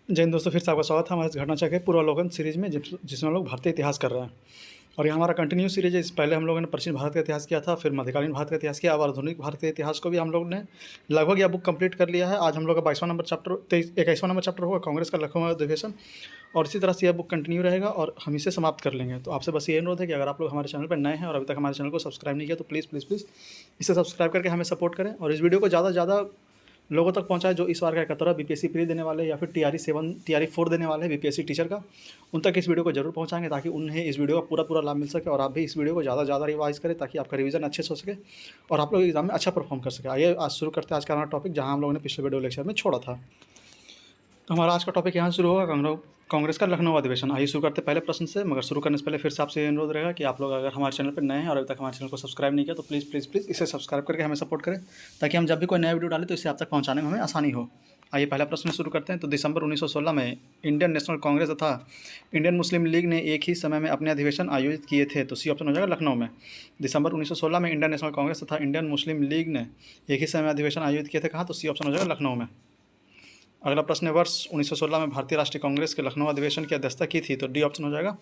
जय हिंद दोस्तों, फिर से आपका स्वागत है हमारे इस घटनाचक्र के पूर्वावलोकन सीरीज में, जिसमें हम लोग भारतीय इतिहास कर रहे हैं। और ये हमारा कंटिन्यू सीरीज है। इस पहले हम लोगों ने प्राचीन भारत का इतिहास किया था, फिर मध्यकालीन भारत का इतिहास किया, अब आधुनिक भारत के इतिहास को भी हम लोग ने लगभग यह बुक कंप्लीट कर लिया है। आज हम लोग का 22वां नंबर चैप्टर 21वां नंबर चैप्टर होगा, कांग्रेस का लखनऊ अधिवेशन। और इसी तरह से यह बुक कंटिन्यू रहेगा और हम इसे समाप्त कर लेंगे। तो आपसे बस ये अनुरोध है कि अगर आप लोग हमारे चैनल पर नए हैं और अभी तक हमारे चैनल को सब्सक्राइब नहीं किया तो प्लीज़ प्लीज़ प्लीज़ इसे सब्सक्राइब करके हमें सपोर्ट करें और इस वीडियो को ज़्यादा से ज़्यादा लोगों तक पहुंचाए जो इस बार का 71 बीपीएससी प्री देने वाले या फिर टीआरई 7 टीआरई 4 देने वाले हैं बीपीएससी टीचर का, उन तक इस वीडियो को जरूर पहुंचाएंगे ताकि उन्हें इस वीडियो का पूरा लाभ मिल सके और आप भी इस वीडियो को ज़्यादा से ज़्यादा रिवाइज करें ताकि आपका रिवीजन अच्छे से हो सके और आप लोग एग्जाम में अच्छा परफॉर्म कर सके। आइए आज शुरू करते हैं आज का हमारा टॉपिक, जहाँ हम लोगों ने पिछले वीडियो लेक्चर में छोड़ा था। तो हमारा आज का टॉपिक यहाँ शुरू होगा, कांग्रेस का लखनऊ अधिवेशन। आइए शुरू करते पहले प्रश्न से, मगर शुरू करने से पहले फिर से आपसे अनुरोध रहेगा कि आप लोग अगर हमारे चैनल पर नए हैं और अभी तक हमारे चैनल को सब्सक्राइब नहीं किया तो प्लीज़ प्लीज़ प्लीज़ इसे सब्सक्राइब करके हमें सपोर्ट करें ताकि हम जब भी कोई नया वीडियो डालें तो इसे आप तक पहुँचाने में हमें आसानी हो। आइए पहला प्रश्न शुरू करते हैं। तो दिसंबर 1916 में इंडियन नेशनल कांग्रेस तथा इंडियन मुस्लिम लीग ने एक ही समय में अपने अधिवेशन आयोजित किए थे। तो सी ऑप्शन हो जाएगा लखनऊ में। दिसंबर 1916 में इंडियन नेशनल कांग्रेस तथा इंडियन मुस्लिम लीग ने एक ही समय में अधिवेशन आयोजित किए थे। कहाँ? तो सी ऑप्शन हो जाएगा लखनऊ में। अगला प्रश्न है, वर्ष 1916 में भारतीय राष्ट्रीय कांग्रेस के लखनऊ अधिवेशन की अध्यक्षता की थी। तो डी ऑप्शन हो जाएगा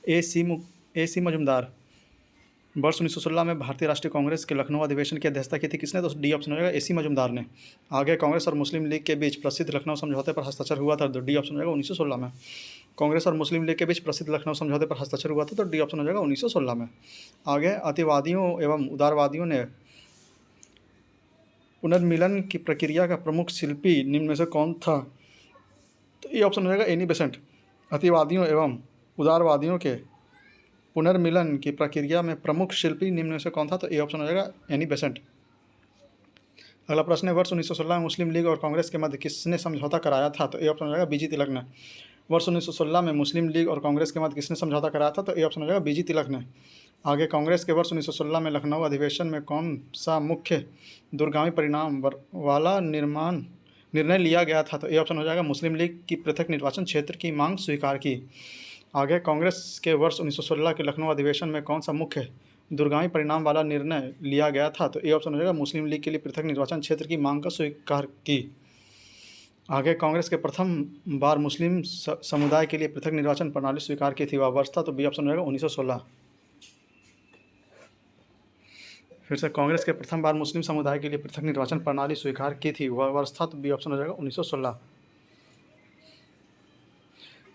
ए सी मजुमदार। वर्ष 1916 में भारतीय राष्ट्रीय कांग्रेस के लखनऊ अधिवेशन की अध्यक्षता की थी किसने? तो डी ऑप्शन हो जाएगा ए सी मजुमदार ने। आगे कांग्रेस और मुस्लिम लीग के बीच प्रसिद्ध लखनऊ समझौते पर हस्ताक्षर हुआ था। तो डी ऑप्शन हो जाएगा 1916 में। कांग्रेस और मुस्लिम लीग के बीच प्रसिद्ध लखनऊ समझौते पर हस्ताक्षर हुआ था। तो डी ऑप्शन हो जाएगा 1916 में। आगे अतिवादियों एवं उदारवादियों ने पुनर्मिलन की प्रक्रिया का प्रमुख शिल्पी निम्न में से कौन था? तो ये ऑप्शन हो जाएगा एनी बेसेंट। अतिवादियों एवं उदारवादियों के पुनर्मिलन की प्रक्रिया में प्रमुख शिल्पी निम्न में से कौन था? तो ए ऑप्शन हो जाएगा एनी बेसेंट। अगला प्रश्न है, वर्ष 1916 में मुस्लिम लीग और कांग्रेस के मध्य किसने समझौता कराया था? तो ए ऑप्शन हो जाएगा बीजी तिलक ने। वर्ष 1916 में मुस्लिम लीग और कांग्रेस के मध्य किसने समझौता कराया था? तो ए ऑप्शन हो जाएगा बीजी तिलक ने। आगे कांग्रेस के वर्ष 1916 में लखनऊ अधिवेशन में कौन सा मुख्य दूरगामी परिणाम वाला निर्णय लिया गया था? तो ए ऑप्शन हो जाएगा मुस्लिम लीग की पृथक निर्वाचन क्षेत्र की मांग स्वीकार की। आगे कांग्रेस के वर्ष 1916 के लखनऊ अधिवेशन में कौन सा मुख्य दूरगामी परिणाम वाला निर्णय लिया गया था? तो ए ऑप्शन हो जाएगा मुस्लिम लीग के लिए पृथक निर्वाचन क्षेत्र की मांग का स्वीकार की। आगे कांग्रेस के प्रथम बार मुस्लिम समुदाय के लिए पृथक निर्वाचन प्रणाली स्वीकार की थी, वह वर्ष था? तो बी ऑप्शन हो जाएगा 1916। फिर से, कांग्रेस के प्रथम बार मुस्लिम समुदाय के लिए पृथक निर्वाचन प्रणाली स्वीकार की थी, वह वर्ष था? तो बी ऑप्शन हो जाएगा 1916।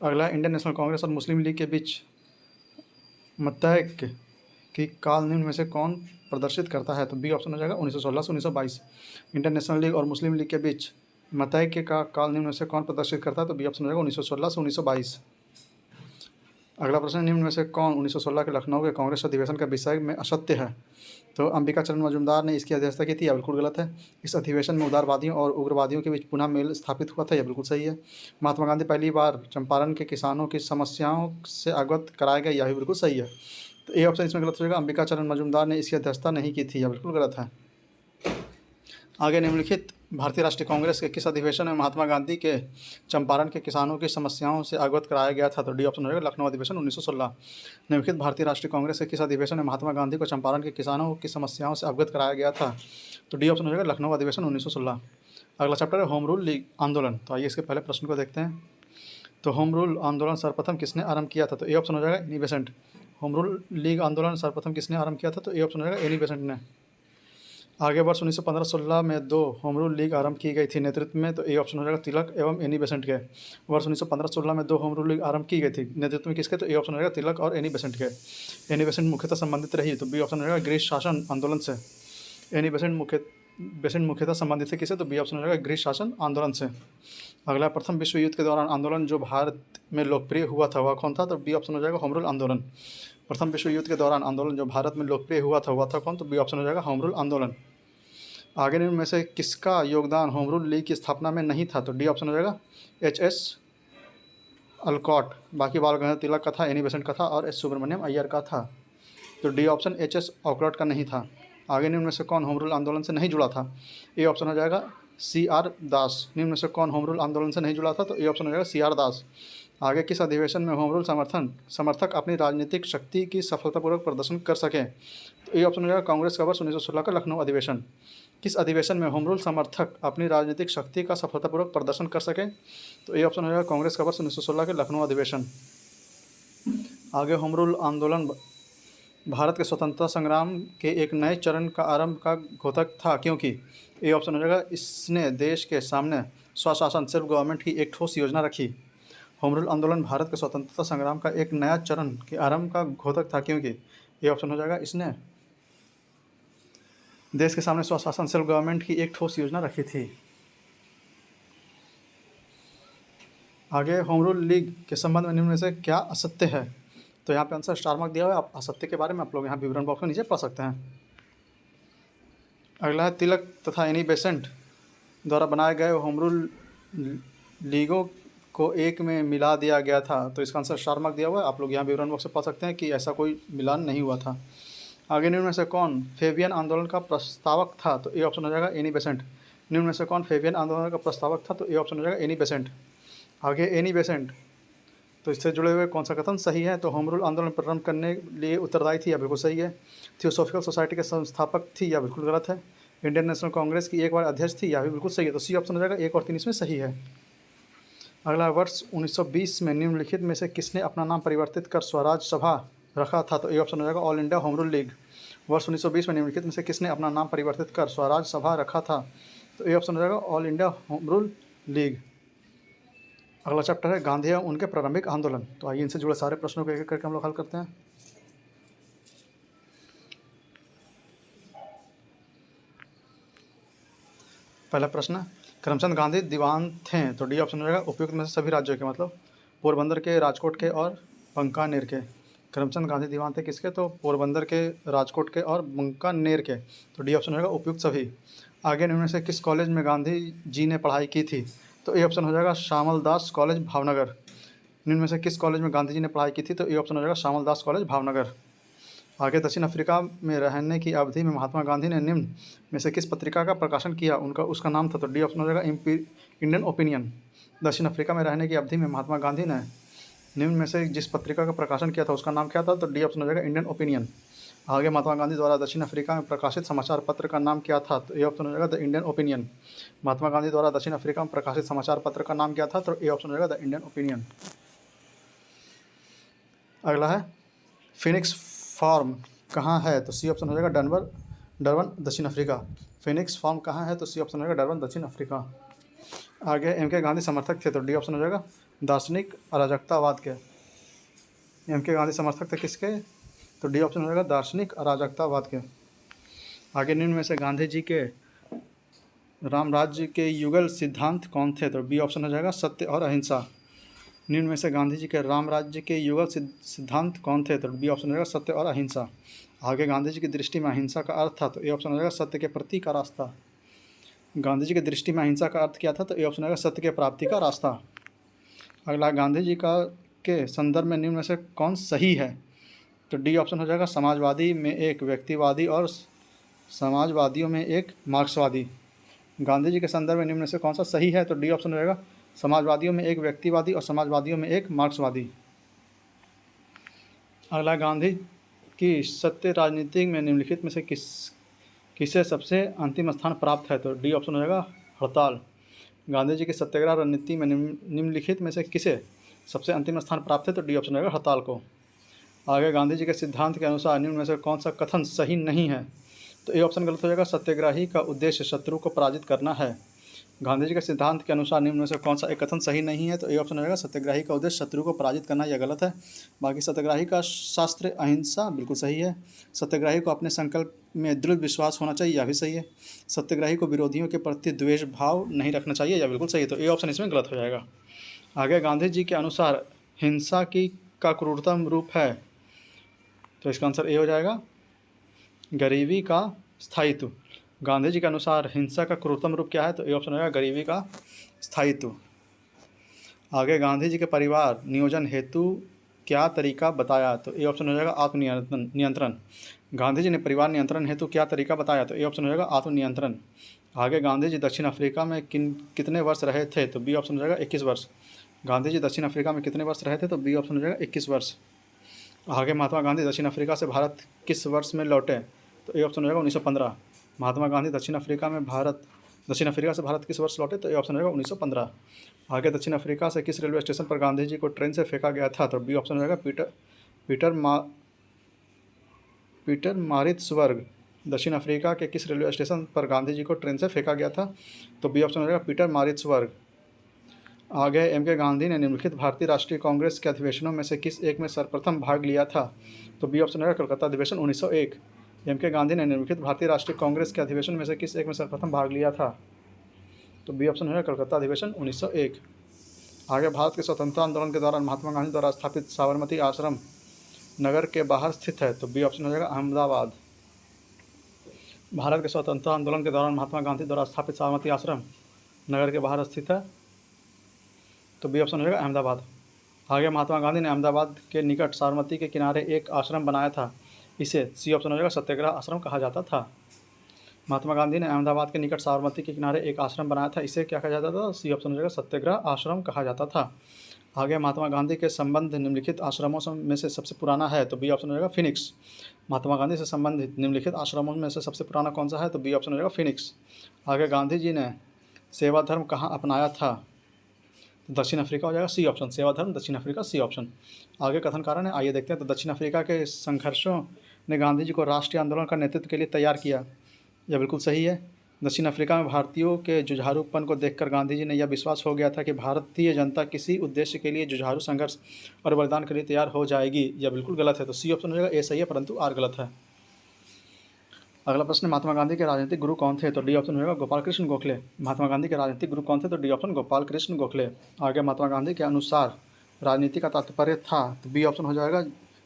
अगला, इंडियन नेशनल कांग्रेस और मुस्लिम लीग के बीच मतैक्य की काल निम्न में से कौन प्रदर्शित करता है? तो बी ऑप्शन हो जाएगा 1916 से 1922। इंडियन नेशनल लीग और मुस्लिम लीग के बीच मतैक्य का काल निम्न में से कौन प्रदर्शित करता है? तो बी ऑप्शन हो जाएगा 1916 से 1922। अगला प्रश्न, निम्न में से कौन 1916 के लखनऊ के कांग्रेस अधिवेशन का विषय में असत्य है? तो अंबिका चरण मजुमदार ने इसकी अध्यक्षता की थी, यह बिल्कुल गलत है। इस अधिवेशन में उदारवादियों और उग्रवादियों के बीच पुनः मेल स्थापित हुआ था, यह बिल्कुल सही है। महात्मा गांधी पहली बार चंपारण के किसानों की समस्याओं से अवगत कराए गए, यह भी बिल्कुल सही है। तो ए ऑप्शन इसमें गलत हो जाएगा, अंबिका चरण मजुमदार ने इसकी अध्यक्षता नहीं की थी, यह बिल्कुल गलत है। आगे, निम्नलिखित भारतीय राष्ट्रीय कांग्रेस के किस अधिवेशन में महात्मा गांधी के चंपारण के किसानों की समस्याओं से अवगत कराया गया था? तो डी ऑप्शन हो जाएगा लखनऊ अधिवेशन 1916। निम्नलिखित भारतीय राष्ट्रीय कांग्रेस के किस अधिवेशन में महात्मा गांधी को चंपारण के किसानों की समस्याओं से अवगत कराया गया था? तो डी ऑप्शन हो जाएगा लखनऊ अधिवेशन 1916। अगला चैप्टर है होम रूल लीग आंदोलन। तो आइए इसके पहले प्रश्न को देखते हैं। तो होम रूल आंदोलन सर्वप्रथम किसने आरंभ किया था? तो ए ऑप्शन हो जाएगा Annie Besant. Home rule league आंदोलन सर्वप्रथम किसने आरंभ किया था? तो ए ऑप्शन हो जाएगा एनी बेसेंट ने। आगे वर्ष 1915-16 में 2 होम रूल लीग आरंभ की गई थी नेतृत्व में, तो ए ऑप्शन हो जाएगा तिलक एवं एनी बेसेंट के। वर्ष 1915-16 में 2 होम रूल लीग आरंभ की गई थी नेतृत्व में किसके? तो ए ऑप्शन हो जाएगा तिलक और एनी बेसेंट के। एनी बेसेंट मुख्यतः संबंधित रही, तो बी ऑप्शन हो जाएगा ग्रीस शासन आंदोलन से। एनी बेसेंट मुख्यतः संबंधित है किसे? तो बी ऑप्शन हो जाएगा ग्रीस शासन आंदोलन से। अगला, प्रथम विश्व युद्ध के दौरान आंदोलन जो भारत में लोकप्रिय हुआ था वह कौन था? तो बी ऑप्शन हो जाएगा होम रूल आंदोलन। प्रथम विश्व युद्ध के दौरान आंदोलन जो भारत में लोकप्रिय हुआ था कौन? तो बी ऑप्शन हो जाएगा होम रूल आंदोलन। आगे निम्न में से किसका योगदान होम रूल लीग की स्थापना में नहीं था? तो डी ऑप्शन हो जाएगा एच.एस. अलकॉट। बाकी बाल गंगाधर तिलक का था, एनी बेसेंट का था और एस सुब्रमण्यम अय्यर का था। तो डी ऑप्शन एच.एस. अलकॉट का नहीं था। आगे निम्न में से कौन होम रूल आंदोलन से नहीं जुड़ा था? ए ऑप्शन हो जाएगा सी.आर. दास। निम्न में से कौन होम रूल आंदोलन से नहीं जुड़ा था? तो ए ऑप्शन हो जाएगा सी.आर. दास। आगे, किस अधिवेशन में होम रूल समर्थक अपनी राजनीतिक शक्ति की सफलतापूर्वक प्रदर्शन कर सके? तो ए ऑप्शन हो जाएगा कांग्रेस का वर्ष 1916 का लखनऊ अधिवेशन। किस अधिवेशन में होम रूल समर्थक अपनी राजनीतिक शक्ति का सफलतापूर्वक प्रदर्शन कर सके? तो ए ऑप्शन हो जाएगा कांग्रेस का वर्ष 1916 के लखनऊ अधिवेशन। आगे, होम रूल आंदोलन भारत के स्वतंत्रता संग्राम के एक नए चरण का आरंभ का घोतक था, क्योंकि ए ऑप्शन हो जाएगा इसने देश के सामने स्वशासन सेल्फ गवर्नमेंट की एक ठोस योजना रखी। होम रूल आंदोलन भारत के स्वतंत्रता संग्राम का एक नया चरण के आरंभ का घोतक था, क्योंकि ए ऑप्शन हो जाएगा इसने देश के सामने स्वशासन सेल्फ गवर्नमेंट की एक ठोस योजना रखी थी। आगे, होम रूल लीग के संबंध में निम्न में से क्या असत्य है? तो यहाँ पे आंसर स्टार मार्क दिया हुआ है। आप असत्य के बारे में आप लोग यहाँ विवरण बॉक्स में नीचे पढ़ सकते हैं। अगला है, तिलक तथा एनी बेसेंट द्वारा बनाए गए होम रूल लीगों को एक में मिला दिया गया था। तो इसका आंसर स्टार मार्क दिया हुआ है। आप लोग यहाँ विवरण बॉक्स में पढ़ सकते हैं कि ऐसा कोई मिलान नहीं हुआ था। आगे, निम्न में से कौन फेबियन आंदोलन का प्रस्तावक था? तो ए ऑप्शन हो जाएगा एनी बेसेंट। निम्न में से कौन फेबियन आंदोलन का प्रस्तावक था? तो ए ऑप्शन हो जाएगा एनी बेसेंट। आगे, एनी बेसेंट तो इससे जुड़े हुए कौन सा कथन सही है? तो होम रूल आंदोलन प्रारंभ करने के लिए उत्तरदायी थी, या बिल्कुल सही है। थियोसॉफिकल सोसाइटी के संस्थापक थी, या बिल्कुल गलत है। इंडियन नेशनल कांग्रेस की एक बार अध्यक्ष थी, या भी बिल्कुल सही है। तो सी ऑप्शन हो जाएगा, 1 और 3 इसमें सही है। अगला, वर्ष 1920 में निम्नलिखित में से किसने अपना नाम परिवर्तित कर स्वराज सभा रखा था? तो ए ऑप्शन हो जाएगा all India home rule league. वर्ष 1920 में निम्नलिखित में से किसने अपना नाम परिवर्तित कर स्वराज सभा रखा था? तो ए ऑप्शन हो जाएगा all India home rule league. अगला चैप्टर है गांधी एवं उनके प्रारंभिक आंदोलन। तो आइए इनसे जुड़े सारे प्रश्नों को एक एक करके हम लोग हल करते हैं। पहला प्रश्न, करमचंद गांधी दीवान थे? तो डी ऑप्शन हो जाएगा उपयुक्त में से सभी राज्यों के, मतलब पोरबंदर के, राजकोट के और बंकानेर के। करमचंद गांधी दीवान थे किसके? तो पोरबंदर के, राजकोट के और बंकानेर के। तो डी ऑप्शन हो जाएगा उपयुक्त सभी। आगे, निम्न में से किस कॉलेज में गांधी जी ने पढ़ाई की थी? तो ए ऑप्शन हो जाएगा श्यामल दास कॉलेज भावनगर। निम्न में से किस कॉलेज में गांधी जी ने पढ़ाई की थी? तो ए ऑप्शन हो जाएगा श्यामल दास कॉलेज भावनगर। आगे, दक्षिण अफ्रीका में रहने की अवधि में महात्मा गांधी ने निम्न में से किस पत्रिका का प्रकाशन किया? उसका नाम था। तो डी ऑप्शन हो जाएगा इंडियन ओपिनियन। दक्षिण अफ्रीका में रहने की अवधि में महात्मा गांधी ने निम्न में से जिस पत्रिका का प्रकाशन किया था उसका नाम क्या था? तो डी ऑप्शन हो जाएगा इंडियन ओपिनियन। आगे, महात्मा गांधी द्वारा दक्षिण अफ्रीका में प्रकाशित समाचार पत्र का नाम क्या था? तो ए ऑप्शन हो जाएगा the Indian opinion. Mahatma Gandhi द्वारा दक्षिण अफ्रीका में प्रकाशित समाचार पत्र का नाम क्या था? तो ए ऑप्शन हो जाएगा द इंडियन ओपिनियन। अगला है, फिनिक्स फार्म कहाँ है? तो सी ऑप्शन हो जाएगा डरबन दक्षिण अफ्रीका। फिनिक्स फार्म कहाँ है? तो सी ऑप्शन हो जाएगा डरबन दक्षिण अफ्रीका। आगे, एम के गांधी समर्थक थे? तो डी ऑप्शन हो जाएगा दार्शनिक अराजकतावाद के। एम के गांधी समर्थक थे किसके? तो डी ऑप्शन हो जाएगा दार्शनिक अराजकतावाद के। आगे, निम्न में से गांधी जी के राम राज्य के युगल सिद्धांत कौन थे? तो बी ऑप्शन हो जाएगा सत्य और अहिंसा। निम्न में से गांधी जी के राम राज्य के युगल सिद्धांत कौन थे? तो बी ऑप्शन हो जाएगा सत्य और अहिंसा। आगे, गांधी जी की दृष्टि में अहिंसा का अर्थ था? तो ए ऑप्शन हो जाएगा सत्य के प्रति का रास्ता। गांधी जी की दृष्टि में अहिंसा का अर्थ क्या था? तो ए ऑप्शन हो जाएगा सत्य के प्राप्ति का रास्ता। अगला, गांधी जी का के संदर्भ में निम्न में से कौन सही है? तो डी ऑप्शन हो जाएगा समाजवादी में एक व्यक्तिवादी और समाजवादियों में एक मार्क्सवादी। गांधी जी के संदर्भ में निम्न में से कौन सा सही है? तो डी ऑप्शन हो जाएगा समाजवादियों में एक व्यक्तिवादी और समाजवादियों में एक मार्क्सवादी। अगला, गांधी की सत्य राजनीति में निम्नलिखित में से किसे सबसे अंतिम स्थान प्राप्त है? तो डी ऑप्शन हो जाएगा हड़ताल। गांधी जी की सत्याग्रह रणनीति में निम्नलिखित में से किसे सबसे अंतिम स्थान प्राप्त है? तो डी ऑप्शन हो जाएगा हड़ताल को। आगे, गांधी जी के सिद्धांत के अनुसार निम्न में से कौन सा कथन सही नहीं है? तो ए ऑप्शन गलत हो जाएगा सत्याग्रही का उद्देश्य शत्रु को पराजित करना है। गांधी जी के सिद्धांत के अनुसार निम्न में से कौन सा एक कथन सही नहीं है? तो ए ऑप्शन हो जाएगा सत्याग्रही का उद्देश्य शत्रु को पराजित करना, यह गलत है। बाकी, सत्याग्रही का शास्त्र अहिंसा बिल्कुल सही है। सत्याग्रही को अपने संकल्प में दृढ़ विश्वास होना चाहिए, यह भी सही है। सत्याग्रही को विरोधियों के प्रति द्वेष भाव नहीं रखना चाहिए, यह बिल्कुल सही है। तो ए ऑप्शन इसमें गलत हो जाएगा। आगे, गांधी जी के अनुसार हिंसा का क्रूरतम रूप है? तो इसका आंसर ए हो जाएगा गरीबी का स्थायित्व। गांधी जी के अनुसार हिंसा का क्रूरतम रूप क्या है? तो ए ऑप्शन हो जाएगा गरीबी का स्थायित्व। आगे, गांधी जी के परिवार नियोजन हेतु क्या तरीका बताया? तो ए ऑप्शन हो जाएगा आत्मनियंत्रण। गांधी जी ने परिवार नियंत्रण हेतु क्या तरीका बताया? तो ए ऑप्शन हो जाएगा आत्मनियंत्रण। आगे, गांधी जी दक्षिण अफ्रीका में कितने वर्ष रहे थे? तो बी ऑप्शन हो जाएगा 21 वर्ष। गांधी जी दक्षिण अफ्रीका में कितने वर्ष रहे थे? तो बी ऑप्शन हो जाएगा 21 वर्ष। आगे, महात्मा गांधी दक्षिण अफ्रीका से भारत किस वर्ष में लौटे? तो ए ऑप्शन हो जाएगा 1915। महात्मा गांधी दक्षिण अफ्रीका से भारत किस वर्ष लौटे? तो ये ऑप्शन रहेगा 1915। आगे दक्षिण अफ्रीका से किस रेलवे स्टेशन पर गांधी जी को ट्रेन से फेंका गया था? तो बी ऑप्शन रहेगा पीटर मारित्सबर्ग। दक्षिण अफ्रीका के किस रेलवे स्टेशन पर गांधी जी को ट्रेन से फेंका गया था? तो बी ऑप्शन रहेगा पीटर मारित्सबर्ग। आगे एम के गांधी ने निम्नलिखित भारतीय राष्ट्रीय कांग्रेस के अधिवेशनों में से किस एक में सर्वप्रथम भाग लिया था? तो बी ऑप्शन रहेगा कलकत्ता अधिवेशन 1901। एम के गांधी ने निम्नलिखित भारतीय राष्ट्रीय कांग्रेस के अधिवेशन में से किस एक में सर्वप्रथम भाग लिया था? तो बी ऑप्शन है कलकत्ता अधिवेशन 1901। आगे भारत के स्वतंत्रता आंदोलन के दौरान महात्मा गांधी द्वारा स्थापित साबरमती आश्रम नगर के बाहर स्थित है? तो बी ऑप्शन हो जाएगा अहमदाबाद। भारत के स्वतंत्रता आंदोलन के दौरान महात्मा गांधी द्वारा स्थापित साबरमती आश्रम नगर के बाहर स्थित है? तो बी ऑप्शन हो जाएगा अहमदाबाद। आगे महात्मा गांधी ने अहमदाबाद के निकट साबरमती के किनारे एक आश्रम बनाया था, इसे सी ऑप्शन हो जाएगा सत्याग्रह आश्रम कहा जाता था। महात्मा गांधी ने अहमदाबाद के निकट साबरमती के किनारे एक आश्रम बनाया था, इसे क्या कहा जाता था? सी ऑप्शन हो जाएगा सत्याग्रह आश्रम कहा जाता था। आगे महात्मा गांधी के संबंध निम्नलिखित आश्रमों में से सबसे पुराना है? तो बी ऑप्शन हो जाएगा फिनिक्स। महात्मा गांधी से संबंधित निम्नलिखित आश्रमों में से सबसे पुराना कौन सा है? तो बी ऑप्शन हो जाएगा फिनिक्स। आगे गांधी जी ने सेवा धर्म कहाँ अपनाया था? तो दक्षिण अफ्रीका हो जाएगा सी ऑप्शन। सेवा धर्म दक्षिण अफ्रीका सी ऑप्शन। आगे कथन कारण है, आइए देखते हैं। तो दक्षिण अफ्रीका के संघर्षों ने गांधी जी को राष्ट्रीय आंदोलन का नेतृत्व के लिए तैयार किया, यह बिल्कुल सही है। दक्षिण अफ्रीका में भारतीयों के जुझारूपन को देखकर गांधी जी ने यह विश्वास हो गया था कि भारतीय जनता किसी उद्देश्य के लिए जुझारू संघर्ष और बलिदान के लिए तैयार हो जाएगी, यह बिल्कुल गलत है। तो सी ऑप्शन हो जाएगा ए सही है, परंतु आर गलत है। अगला प्रश्न, महात्मा गांधी के राजनीतिक गुरु कौन थे? तो डी ऑप्शन होगा गोपाल कृष्ण गोखले। महात्मा गांधी के राजनीतिक गुरु कौन थे? तो डी ऑप्शन गोपाल कृष्ण गोखले। आगे महात्मा गांधी के अनुसार राजनीति का तात्पर्य था? तो बी ऑप्शन हो जाएगा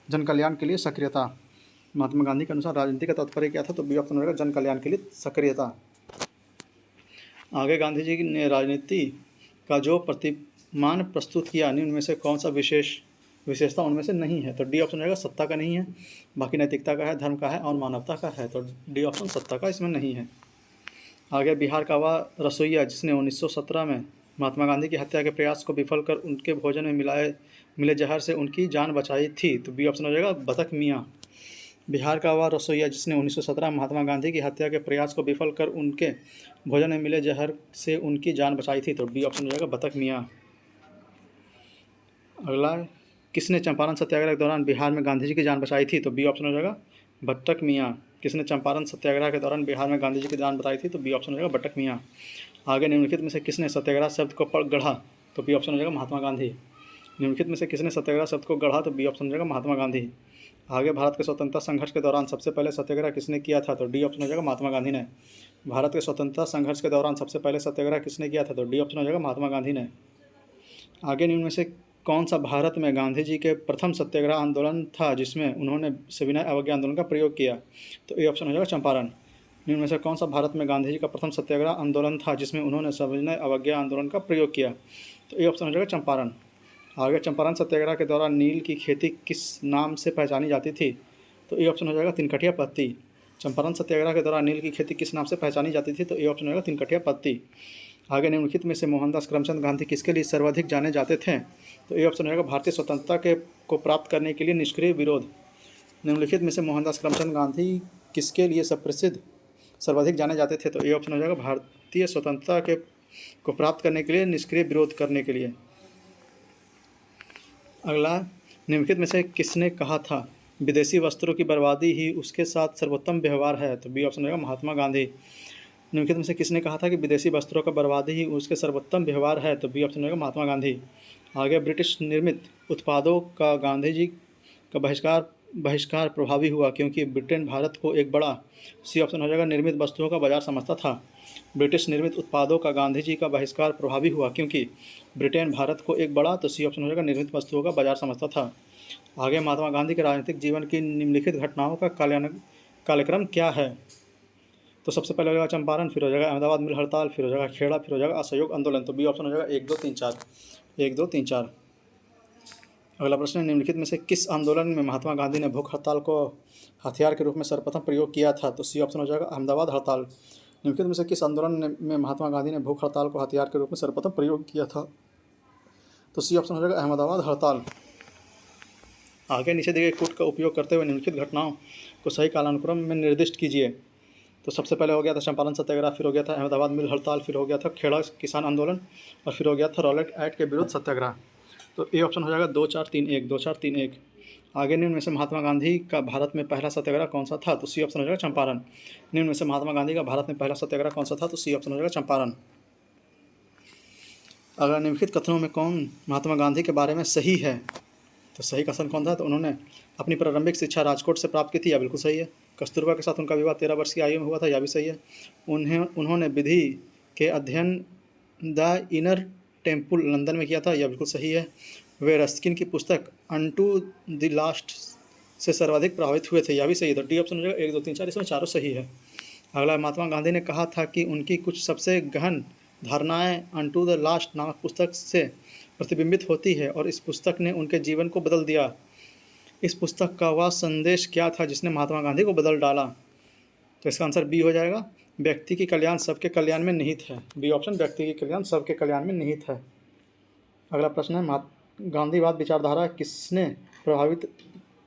जन कल्याण के लिए सक्रियता। महात्मा गांधी के अनुसार राजनीति का तात्पर्य क्या था? तो बी ऑप्शन हो जाएगा जन कल्याण के लिए सक्रियता। आगे गांधी जी ने राजनीति का जो प्रतिमान प्रस्तुत किया, निम्न में से कौन सा विशेषता उनमें से नहीं है? तो डी ऑप्शन रहेगा सत्ता का नहीं है, बाकी नैतिकता का है, धर्म का है और मानवता का है। तो डी ऑप्शन सत्ता का इसमें नहीं है। आगे बिहार का वह रसोइया जिसने 1917 में महात्मा गांधी की हत्या के प्रयास को विफल कर उनके भोजन में मिले जहर से उनकी जान बचाई थी? तो बी ऑप्शन हो जाएगा बतख मियाँ। बिहार का वह रसोइया जिसने 1917 महात्मा गांधी की हत्या के प्रयास को विफल कर उनके भोजन में मिले जहर से उनकी जान बचाई थी? तो बी ऑप्शन हो जाएगा बतख मियाँ। अगला, किसने चंपारण सत्याग्रह के दौरान बिहार में गांधी जी की जान बचाई थी? तो बी ऑप्शन हो जाएगा बट्टक मियाँ। किसने चंपारण सत्याग्रह के दौरान बिहार में गांधी जी की जान बचाई थी? तो बी ऑप्शन हो जाएगा बट्टक मियाँ। आगे निम्नलिखित में से किसने सत्याग्रह शब्द को गढ़ा? तो बी ऑप्शन हो जाएगा महात्मा गांधी। निम्नलिखित में से किसने सत्याग्रह शब्द को गढ़ा? तो बी ऑप्शन हो जाएगा महात्मा गांधी। आगे भारत के स्वतंत्रता संघर्ष के दौरान सबसे पहले सत्याग्रह किसने किया था? तो डी ऑप्शन हो जाएगा महात्मा गांधी ने। भारत के स्वतंत्रता संघर्ष के दौरान सबसे पहले सत्याग्रह किसने किया था? तो डी ऑप्शन हो जाएगा महात्मा गांधी ने। आगे निम्न में से कौन सा भारत में गांधी जी के प्रथम सत्याग्रह आंदोलन था जिसमें उन्होंने सविनय अवज्ञा आंदोलन का प्रयोग किया? तो ए ऑप्शन हो जाएगा चंपारण। निम्न में से कौन सा भारत में गांधी जी का प्रथम सत्याग्रह आंदोलन था जिसमें उन्होंने सविनय अवज्ञा आंदोलन का प्रयोग किया? तो ए ऑप्शन हो जाएगा चंपारण। आगे चंपारण सत्याग्रह के दौरान नील की खेती किस नाम से पहचानी जाती थी? तो ए ऑप्शन हो जाएगा तिनकटिया पत्ती। चंपारण सत्याग्रह के दौरान नील की खेती किस नाम से पहचानी जाती थी? तो ए ऑप्शन हो जाएगा तिनकटिया पत्ती। आगे निम्नलिखित में से मोहनदास करमचंद गांधी किसके लिए सर्वाधिक जाने जाते थे? तो ए ऑप्शन हो जाएगा भारतीय स्वतंत्रता को प्राप्त करने के लिए निष्क्रिय विरोध। निम्नलिखित में से मोहनदास करमचंद गांधी किसके लिए सर्वाधिक जाने जाते थे? तो ए ऑप्शन हो जाएगा भारतीय स्वतंत्रता को प्राप्त करने के लिए निष्क्रिय विरोध करने के लिए। अगला, निम्नलिखित में से किसने कहा था विदेशी वस्त्रों की बर्बादी ही उसके साथ सर्वोत्तम व्यवहार है? तो बी ऑप्शन होगा महात्मा गांधी। निम्नलिखित में से किसने कहा था कि विदेशी वस्त्रों का बर्बादी ही उसके सर्वोत्तम व्यवहार है? तो बी ऑप्शन होगा महात्मा गांधी। आगे, ब्रिटिश निर्मित उत्पादों का गांधी जी का बहिष्कार प्रभावी हुआ क्योंकि ब्रिटेन भारत को एक बड़ा, सी ऑप्शन हो जाएगा निर्मित वस्तुओं का बाजार समझता था। ब्रिटिश निर्मित उत्पादों का गांधी जी का बहिष्कार प्रभावी हुआ क्योंकि ब्रिटेन भारत को एक बड़ा, तो सी ऑप्शन हो जाएगा निर्मित वस्तुओं का बाजार समझता था। आगे, महात्मा गांधी के राजनीतिक जीवन की निम्नलिखित घटनाओं का कालक्रम क्या है? तो सबसे पहले हो जाएगा चंपारण, फिर हो जाएगा अहमदाबाद मिल हड़ताल, फिर हो जाएगा खेड़ा, फिर हो जाएगा असहयोग आंदोलन। तो बी ऑप्शन हो जाएगा 1, 2, 3, 4। 1, 2, 3, 4। अगला प्रश्न है, निम्नलिखित में से किस आंदोलन में महात्मा गांधी ने भूख हड़ताल को हथियार के रूप में सर्वप्रथम प्रयोग किया था? तो सी ऑप्शन हो जाएगा अहमदाबाद हड़ताल। निम्नलिखित में से किस आंदोलन में महात्मा गांधी ने भूख हड़ताल को हथियार के रूप में सर्वप्रथम प्रयोग किया था? तो सी ऑप्शन हो जाएगा अहमदाबाद हड़ताल। आगे नीचे दिए गए कूट का उपयोग करते हुए निम्नलिखित घटनाओं को सही कालानुक्रम में निर्दिष्ट कीजिए। तो तो सबसे पहले हो गया था चंपारण सत्याग्रह, फिर हो गया था अहमदाबाद मिल हड़ताल, फिर हो गया था खेड़ा किसान आंदोलन, और फिर हो गया था रॉलेट एक्ट के विरुद्ध सत्याग्रह। तो ए ऑप्शन हो जाएगा 2431, 2431। आगे निम्न में से महात्मा गांधी का भारत में पहला सत्याग्रह कौन सा था? तो सी ऑप्शन हो जाएगा चंपारण। निम्न में से महात्मा गांधी का भारत में पहला सत्याग्रह कौन सा था? तो सी ऑप्शन हो जाएगा चंपारण। अगर निम्नलिखित कथनों में कौन महात्मा गांधी के बारे में सही है? तो सही कथन कौन था? तो उन्होंने अपनी प्रारंभिक शिक्षा राजकोट से प्राप्त की थी, या बिल्कुल सही है। कस्तूरबा के साथ उनका विवाह 13 वर्ष की आयु में हुआ था, या भी सही है। उन्होंने विधि के अध्ययन द इनर टेम्पल लंदन में किया था, यह बिल्कुल सही है। वे रस्किन की पुस्तक अनटू द लास्ट से सर्वाधिक प्रभावित हुए थे, यह भी सही है। तो डी ऑप्शन हो जाएगा 1, 2, 3, 4, इसमें चारों सही है। अगला, महात्मा गांधी ने कहा था कि उनकी कुछ सबसे गहन धारणाएं अनटू द लास्ट नामक पुस्तक से प्रतिबिंबित होती है और इस पुस्तक ने उनके जीवन को बदल दिया। इस पुस्तक का वह संदेश क्या था जिसने महात्मा गांधी को बदल डाला? तो इसका आंसर बी हो जाएगा, व्यक्ति की कल्याण सबके कल्याण में निहित है। बी ऑप्शन, व्यक्ति की कल्याण सबके कल्याण में निहित है। अगला प्रश्न है, गांधीवाद विचारधारा किससे प्रभावित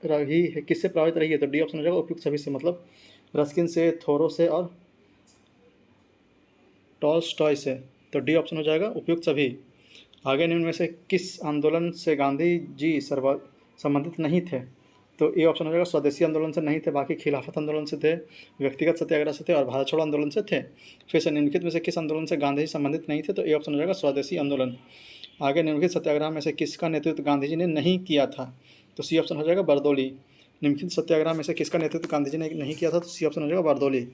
रही है? तो डी ऑप्शन हो जाएगा उपयुक्त सभी से, मतलब रस्किन से, थोरो से और टॉल्स्टॉय से। तो डी ऑप्शन हो जाएगा उपयुक्त सभी। आगे निम्न में से किस आंदोलन से गांधी जी संबंधित नहीं थे? तो ए ऑप्शन हो जाएगा स्वदेशी आंदोलन से नहीं थे, बाकी खिलाफत आंदोलन से थे, व्यक्तिगत सत्याग्रह से थे और भारत छोड़ो आंदोलन से थे। फिर से निम्नलिखित में से किस आंदोलन से गांधी जी संबंधित नहीं थे? तो ए ऑप्शन हो जाएगा स्वदेशी आंदोलन। आगे निम्नलिखित सत्याग्रह में से किसका नेतृत्व गांधी जी ने नहीं किया था? तो सी ऑप्शन हो जाएगा बरदौली। निम्नलिखित सत्याग्रह में से किसका नेतृत्व गांधी जी ने नहीं किया था? तो सी ऑप्शन हो जाएगा बरदौली।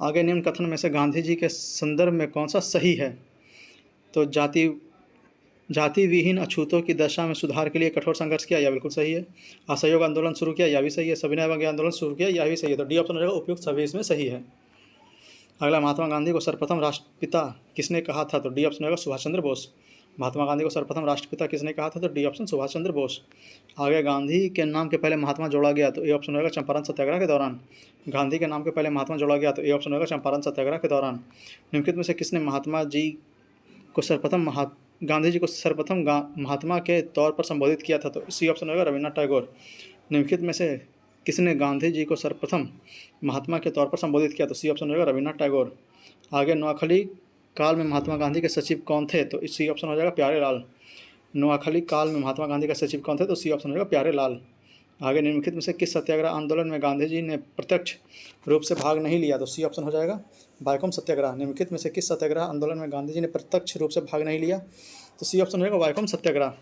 आगे निम्न कथन में से गांधी जी के संदर्भ में कौन सा सही है? तो जाति विहीन अछूतों की दशा में सुधार के लिए कठोर संघर्ष किया, यह बिल्कुल सही है। असहयोग आंदोलन शुरू किया, यह भी सही है। सविनय अवज्ञा आंदोलन शुरू किया, यह भी सही है। तो डी ऑप्शन हो जाएगा उपयुक्त सभी इसमें सही है। अगला, महात्मा गांधी को सर्वप्रथम राष्ट्रपिता किसने कहा था? तो डी ऑप्शन होगा सुभाष चंद्र बोस। महात्मा गांधी को सर्वप्रथम राष्ट्रपिता किसने कहा था? तो डी ऑप्शन सुभाष चंद्र बोस। आगे, गांधी के नाम के पहले महात्मा जोड़ा गया, तो ए ऑप्शन होगा चंपारण सत्याग्रह के दौरान। गांधी के नाम के पहले महात्मा जोड़ा गया, तो ए ऑप्शन होगा चंपारण सत्याग्रह के दौरान। निम्नलिखित में से किसने गांधी जी को सर्वप्रथम महात्मा के तौर पर संबोधित किया था? तो सी ऑप्शन होगा रविन्द्रनाथ टैगोर। निम्नलिखित में से किसने गांधी जी को सर्वप्रथम महात्मा के तौर पर संबोधित किया? तो सी ऑप्शन होगा रविन्द्रनाथ टैगोर। आगे, नोआखली काल में महात्मा गांधी के सचिव कौन थे? तो सी ऑप्शन हो जाएगा प्यारे लाल। नोआखली काल में महात्मा गांधी का सचिव कौन थे? तो सी ऑप्शन हो जाएगा प्यारे लाल। आगे, निम्नलिखित में से किस सत्याग्रह आंदोलन में गांधी जी ने प्रत्यक्ष रूप से भाग नहीं लिया? तो सी ऑप्शन हो जाएगा वायकोम सत्याग्रह। निम्नलिखित में से किस सत्याग्रह आंदोलन में गांधी जी ने प्रत्यक्ष रूप से भाग नहीं लिया? तो सी ऑप्शन हो जाएगा वायकोम सत्याग्रह।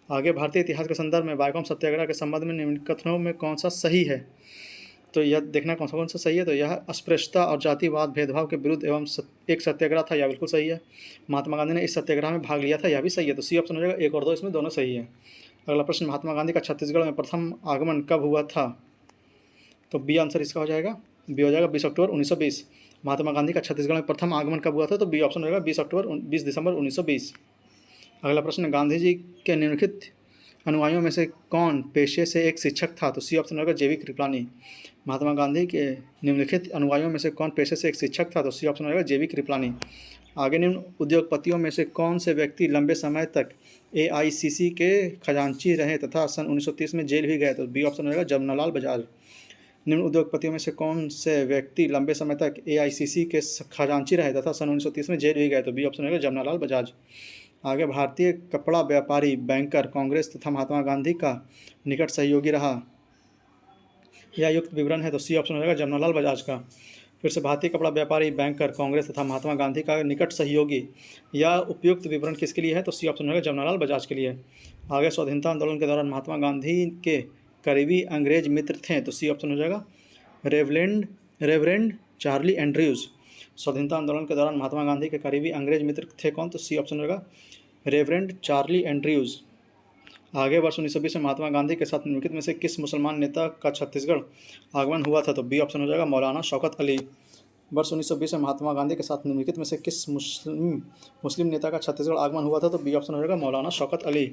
आगे, भारतीय इतिहास के संदर्भ में वायकोम सत्याग्रह के संबंध में निम्न कथनों में कौन सा सही है? तो यह देखना कौन सा सही है। तो यह अस्पृश्यता और जातिवाद भेदभाव के विरुद्ध एवं एक सत्याग्रह था, यह बिल्कुल सही है। महात्मा गांधी ने इस सत्याग्रह में भाग लिया था, यह भी सही है। तो सी ऑप्शन हो जाएगा 1 और 2, इसमें दोनों सही है। अगला प्रश्न, महात्मा गांधी का छत्तीसगढ़ में प्रथम आगमन कब हुआ था? तो बी आंसर इसका हो जाएगा, बी हो जाएगा 20 अक्टूबर 1920। महात्मा गांधी का छत्तीसगढ़ में प्रथम आगमन कब हुआ था? तो बी ऑप्शन होगा 20 दिसंबर 1920। अगला प्रश्न, गांधी जी के निम्नलिखित अनुयायियों में से कौन पेशे से एक शिक्षक था? तो सी ऑप्शन होगा जेवी कृपलानी। महात्मा गांधी के निम्नलिखित अनुयायियों में से कौन पेशे से एक शिक्षक था? तो सी ऑप्शन होगा जेवी कृपलानी। आगे, निम्न उद्योगपतियों में से कौन से व्यक्ति लंबे समय तक एआईसीसी के खजांची रहे तथा सन 1930 में जेल भी गए? तो बी ऑप्शन होगा जमनालाल बजाज। निम्न उद्योगपतियों में से कौन से व्यक्ति लंबे समय तक एआईसीसी के खजांची रहे तथा सन 1930 में जेल भी गए? तो बी ऑप्शन होगा जमनालाल बजाज। आगे, भारतीय कपड़ा व्यापारी बैंकर कांग्रेस तथा महात्मा गांधी का निकट सहयोगी रहा, यह युक्त विवरण है। तो सी ऑप्शन हो जाएगा जमनालाल बजाज का। फिर से, भारतीय कपड़ा व्यापारी बैंकर कांग्रेस तथा महात्मा गांधी का निकट सहयोगी, यह उपयुक्त विवरण किसके लिए है? तो सी ऑप्शन होगा जमनालाल बजाज के लिए। आगे, स्वाधीनता आंदोलन के दौरान महात्मा गांधी के करीबी अंग्रेज मित्र थे, तो सी ऑप्शन हो जाएगा रेवरेंड चार्ली एंड्रयूज़। स्वाधीनता आंदोलन के दौरान महात्मा गांधी के करीबी अंग्रेज मित्र थे कौन? तो सी ऑप्शन होगा रेवरेंड चार्ली एंड्रयूज़। आगे, वर्ष 1920 में महात्मा गांधी के साथ निम्नलिखित में से किस मुसलमान नेता का छत्तीसगढ़ आगमन हुआ था? तो बी ऑप्शन हो जाएगा मौलाना शौकत अली। वर्ष 1920 में महात्मा गांधी के साथ निम्नलिखित में से किस मुस्लिम नेता का छत्तीसगढ़ आगमन हुआ था? तो बी ऑप्शन हो जाएगा मौलाना शौकत अली।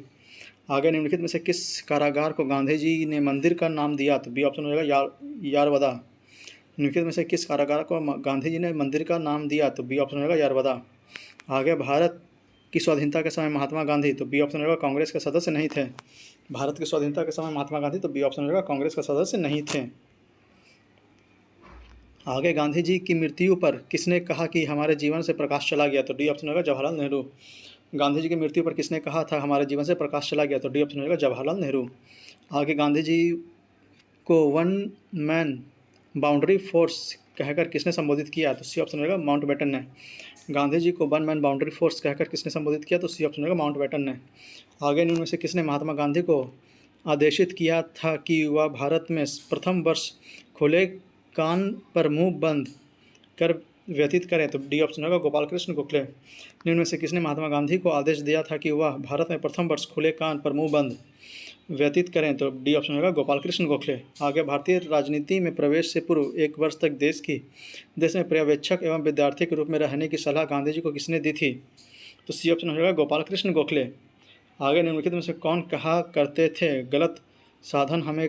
आगे, निम्नलिखित में से किस कारागार को गांधी जी ने मंदिर का नाम दिया? तो बी ऑप्शन हो जाएगा यारवदा। निम्नलिखित में से किस कारागार को गांधी जी ने मंदिर का नाम दिया? तो बी ऑप्शन हो जाएगा यारवदा। आगे, भारत की स्वाधीनता के समय महात्मा गांधी, तो बी ऑप्शन होगा कांग्रेस के सदस्य नहीं थे। भारत की स्वाधीनता के समय महात्मा गांधी, तो बी ऑप्शन होगा कांग्रेस का सदस्य नहीं थे। आगे गांधी जी की मृत्यु पर किसने कहा कि हमारे जीवन से प्रकाश चला गया? तो डी ऑप्शन होगा जवाहरलाल नेहरू। गांधी जी की मृत्यु पर किसने कहा था हमारे जीवन से प्रकाश चला गया? तो डी ऑप्शन होगा जवाहरलाल नेहरू। आगे गांधी जी को वन मैन बाउंड्री फोर्स कहकर किसने संबोधित किया? तो सी ऑप्शन होगा माउंटबेटन ने। गांधी जी को वन मैन बाउंड्री फोर्स कहकर किसने संबोधित किया? तो सी ऑप्शन होगा माउंटबेटन ने। आगे इनमें से किसने महात्मा गांधी को आदेशित किया था कि वह भारत में प्रथम वर्ष खुले कान पर मुंह बंद कर व्यतीत करें? तो डी ऑप्शन होगा गोपाल कृष्ण गोखले। निम्न में से किसने महात्मा गांधी को आदेश दिया था कि वह भारत में प्रथम वर्ष खुले कान पर मुंह बंद व्यतीत करें? तो डी ऑप्शन होगा गोपाल कृष्ण गोखले। आगे भारतीय राजनीति में प्रवेश से पूर्व 1 वर्ष तक देश में पर्यवेक्षक एवं विद्यार्थी के रूप में रहने की सलाह गांधी जी को किसने दी थी? तो सी ऑप्शन होगा गोपाल कृष्ण गोखले। आगे निम्नलिखित में से कौन कहा करते थे गलत साधन हमें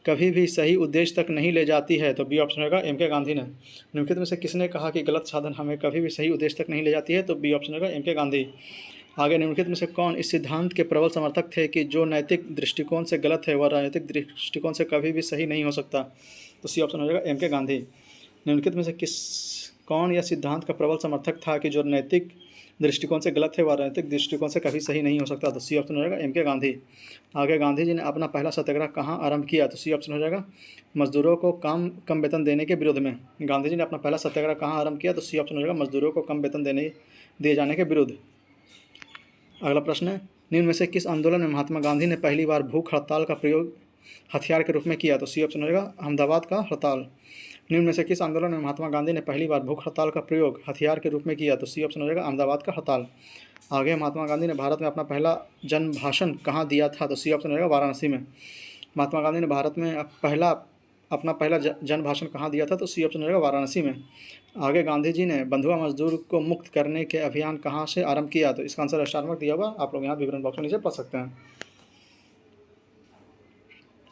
कभी भी सही उद्देश्य तक नहीं ले जाती है? तो बी ऑप्शन होगा एम के गांधी ने। निम्नलिखित में से किसने कहा कि गलत साधन हमें कभी भी सही उद्देश्य तक नहीं ले जाती है? तो बी ऑप्शन होगा एम के गांधी। आगे निम्नलिखित में से कौन इस सिद्धांत के प्रबल समर्थक थे कि जो नैतिक दृष्टिकोण से गलत है वह राजनीतिक दृष्टिकोण से कभी भी सही नहीं हो सकता? तो सी ऑप्शन हो जाएगा एम के गांधी। निम्नलिखित में से कौन यह सिद्धांत का प्रबल समर्थक था कि जो नैतिक दृष्टिकोण से गलत है वह राजनीतिक दृष्टिकोण से कभी सही नहीं हो सकता? तो सी ऑप्शन हो जाएगा एम के गांधी। आगे गांधी जी ने अपना पहला सत्याग्रह कहाँ आरंभ किया? तो सी ऑप्शन हो जाएगा मजदूरों को कम वेतन देने के विरोध में। गांधी जी ने अपना पहला सत्याग्रह कहाँ आरंभ किया? तो सी ऑप्शन हो जाएगा मजदूरों को कम वेतन दिए जाने के विरुद्ध। अगला प्रश्न है निम्न में से किस आंदोलन में महात्मा गांधी ने पहली बार भूख हड़ताल का प्रयोग हथियार के रूप में किया? तो सी ऑप्शन हो जाएगा अहमदाबाद का हड़ताल। निम्न में से किस आंदोलन में महात्मा गांधी ने पहली बार भूख हड़ताल का प्रयोग हथियार के रूप में किया? तो सी ऑप्शन हो जाएगा अहमदाबाद का हड़ताल। आगे महात्मा गांधी ने भारत में अपना पहला जन भाषण कहाँ दिया था? तो सी ऑप्शन हो जाएगा वाराणसी में। महात्मा गांधी ने भारत में अपना पहला जन भाषण कहाँ दिया था? तो सी ऑप्शन हो जाएगा वाराणसी में। आगे गांधी जी ने बंधुआ मजदूर को मुक्त करने के अभियान कहाँ से आरंभ किया? तो इसका आंसर स्टार मार्क दिया हुआ, आप लोग यहाँ विवरण बॉक्स में नीचे पढ़ सकते हैं।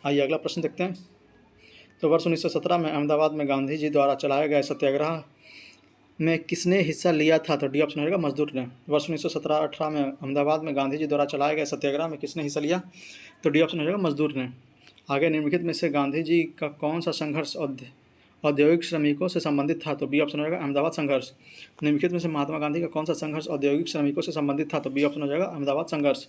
आइए अगला प्रश्न देखते हैं। तो वर्ष 1917 में अहमदाबाद में गांधी जी द्वारा चलाए गए सत्याग्रह में किसने हिस्सा लिया था? तो डी ऑप्शन होगा मजदूर ने। वर्ष 1917-18 में अहमदाबाद में गांधी जी द्वारा चलाए गए सत्याग्रह में किसने हिस्सा लिया? तो डी ऑप्शन होगा मजदूर ने। आगे निम्नलिखित में से गांधी जी का कौन सा संघर्ष औद्योगिक श्रमिकों से संबंधित था? तो बी ऑप्शन हो जाएगा अहमदाबाद संघर्ष। निम्नलिखित में से महात्मा गांधी का कौन सा संघर्ष औद्योगिक श्रमिकों से संबंधित था? तो बी ऑप्शन हो जाएगा अहमदाबाद संघर्ष।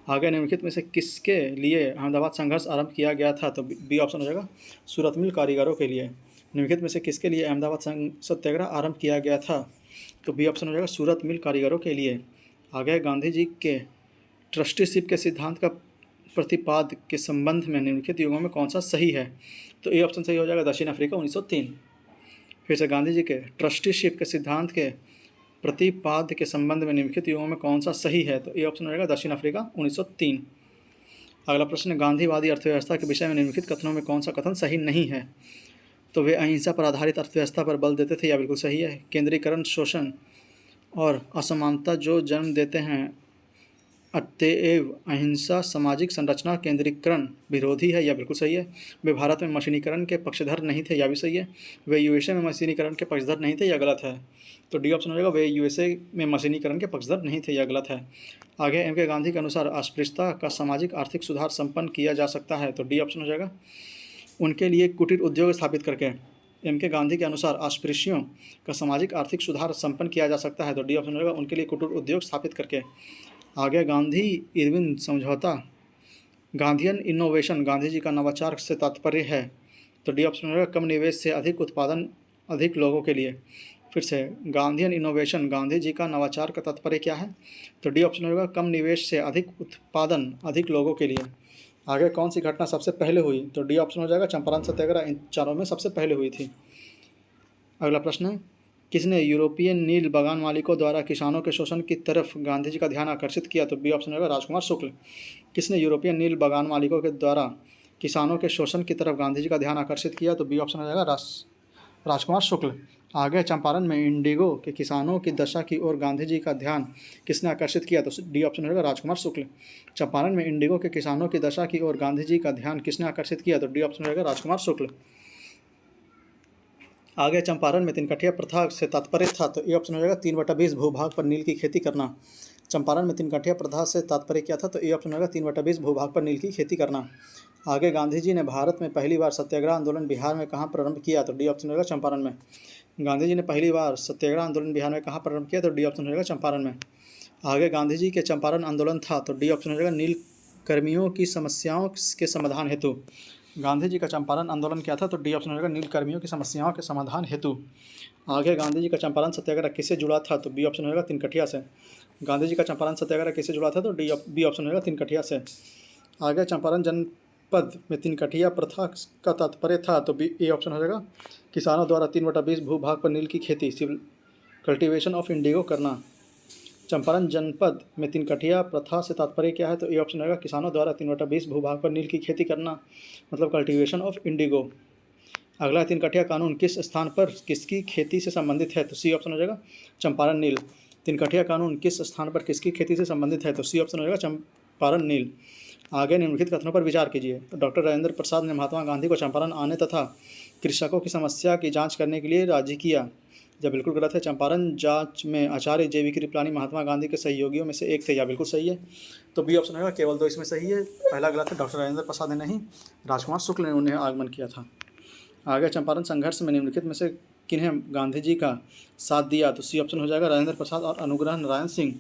आगे निम्नलिखित में से किसके लिए अहमदाबाद संघर्ष आरंभ किया गया था? तो बी ऑप्शन हो जाएगा सूरत मिल कारीगरों के लिए। निम्नलिखित में से किसके लिए अहमदाबाद सत्याग्रह आरंभ किया गया था? तो बी ऑप्शन हो जाएगा सूरत मिल कारीगरों के लिए। आगे गांधी जी के ट्रस्टीशिप के सिद्धांत का प्रतिपाद के संबंध में निम्नलिखित युगों में कौन सा सही है? तो ए ऑप्शन सही हो जाएगा दक्षिण अफ्रीका 1903। फिर से गांधी जी के ट्रस्टीशिप के सिद्धांत के प्रतिपाद के संबंध में निम्नलिखित युगों में कौन सा सही है? तो ए ऑप्शन हो जाएगा दक्षिण अफ्रीका 1903। अगला प्रश्न गांधीवादी अर्थव्यवस्था के विषय में निम्नलिखित कथनों में कौन सा कथन सही नहीं है? तो वे अहिंसा पर आधारित अर्थव्यवस्था पर बल देते थे, या बिल्कुल सही है। केंद्रीकरण, शोषण और असमानता जो जन्म देते हैं, अतएव अहिंसा सामाजिक संरचना केंद्रीकरण विरोधी है, या बिल्कुल सही है। वे भारत में मशीनीकरण के पक्षधर नहीं थे, या भी सही है। वे यूएसए में मशीनीकरण के पक्षधर नहीं थे, या गलत है। तो डी ऑप्शन हो जाएगा वे यूएसए में मशीनीकरण के पक्षधर नहीं थे, या गलत है। आगे एम के गांधी के अनुसार अस्पृश्यता का सामाजिक आर्थिक सुधार संपन्न किया जा सकता है। तो डी ऑप्शन हो जाएगा उनके लिए कुटीर उद्योग स्थापित करके। एम के गांधी के अनुसार अस्पृश्यों का सामाजिक आर्थिक सुधार संपन्न किया जा सकता है। तो डी ऑप्शन होगा उनके लिए कुटीर उद्योग स्थापित करके। आगे गांधी इरविन समझौता, गांधीयन इनोवेशन गांधी जी का नवाचार से तात्पर्य है। तो डी ऑप्शन होगा कम निवेश से अधिक उत्पादन अधिक लोगों के लिए। फिर से गांधीयन इनोवेशन गांधी जी का नवाचार का तात्पर्य क्या है? तो डी ऑप्शन होगा कम निवेश से अधिक उत्पादन अधिक लोगों के लिए। आगे कौन सी घटना सबसे पहले हुई? तो डी ऑप्शन हो जाएगा चंपारण सत्याग्रह इन चारों में सबसे पहले हुई थी। अगला प्रश्न है किसने यूरोपियन नील बागान मालिकों द्वारा किसानों के शोषण की तरफ गांधी जी का ध्यान आकर्षित किया? तो बी ऑप्शन होगा राजकुमार शुक्ल। किसने यूरोपियन नील बागान मालिकों के द्वारा किसानों के शोषण की तरफ गांधी जी का ध्यान आकर्षित किया? तो बी ऑप्शन हो जाएगा राजकुमार शुक्ल। आगे चंपारण में इंडिगो के किसानों की दशा की ओर गांधी जी का ध्यान किसने आकर्षित किया? तो डी ऑप्शन होगा राजकुमार शुक्ल। चंपारण में इंडिगो के किसानों की दशा की ओर गांधी जी का ध्यान किसने आकर्षित किया? तो डी ऑप्शन होगा राजकुमार शुक्ल। आगे चंपारण में तिनकठिया प्रथा से तात्पर्य था। तो ए ऑप्शन हो जाएगा 3/20 भूभाग पर नील की खेती करना। चंपारण में तिनकठिया प्रथा से तात्पर्य क्या था? तो ए ऑप्शन होगा 3/20 भूभाग पर नील की खेती करना। आगे गांधी जी ने भारत में पहली बार सत्याग्रह आंदोलन बिहार में कहाँ प्रारंभ किया? तो डी ऑप्शन रहेगा चंपारण में। गांधी जी ने पहली बार सत्याग्रह आंदोलन बिहार में कहाँ प्रारंभ किया? तो डी ऑप्शन रहेगा चंपारण में। आगे गांधी जी के चंपारण आंदोलन था, तो डी ऑप्शन रहेगा नील कर्मियों की समस्याओं के समाधान हेतु। गांधी जी का चंपारण आंदोलन क्या था? तो डी ऑप्शन रहेगा नील कर्मियों की समस्याओं के समाधान हेतु। आगे गांधी जी का चंपारण सत्याग्रह किससे जुड़ा था? तो बी ऑप्शन रहेगा तिनकठिया से। गांधी जी का चंपारण सत्याग्रह किससे जुड़ा था? तो बी ऑप्शन रहेगा तिनकठिया से। आगे चंपारण जनपद में तिनकठिया प्रथा का तात्पर्य था, तो बी ए ऑप्शन हो जाएगा किसानों द्वारा 3/20 भूभाग पर नील की खेती सिविल कल्टीवेशन ऑफ इंडिगो करना। चंपारण जनपद में तिनकठिया प्रथा से तात्पर्य क्या है? तो ए ऑप्शन रहेगा किसानों द्वारा 3/20 भूभाग पर नील की खेती करना, मतलब कल्टीवेशन ऑफ इंडिगो। अगला तिनकठिया कानून किस स्थान पर किसकी खेती से संबंधित है? तो सी ऑप्शन हो जाएगा चंपारण नील। तिनकठिया कानून किस स्थान पर किसकी खेती से संबंधित है? तो सी ऑप्शन हो जाएगा चंपारण नील। आगे निम्नलिखित कथनों पर विचार कीजिए। तो डॉक्टर राजेंद्र प्रसाद ने महात्मा गांधी को चंपारण आने तथा कृषकों की समस्या की जांच करने के लिए राजी किया। जब बिल्कुल गलत है। चंपारण जांच में आचार्य जे.वी. कृपलानी महात्मा गांधी के सहयोगियों में से एक थे, या बिल्कुल सही है। तो बी ऑप्शन होगा केवल 2 इसमें सही है। पहला गलत है, डॉक्टर राजेंद्र प्रसाद ने नहीं, राजकुमार शुक्ल ने उन्हें आगमन किया था। आगे चंपारण संघर्ष में निम्नलिखित में से किन्हें गांधी जी का साथ दिया? तो सी ऑप्शन हो जाएगा राजेंद्र प्रसाद और अनुग्रह नारायण सिंह।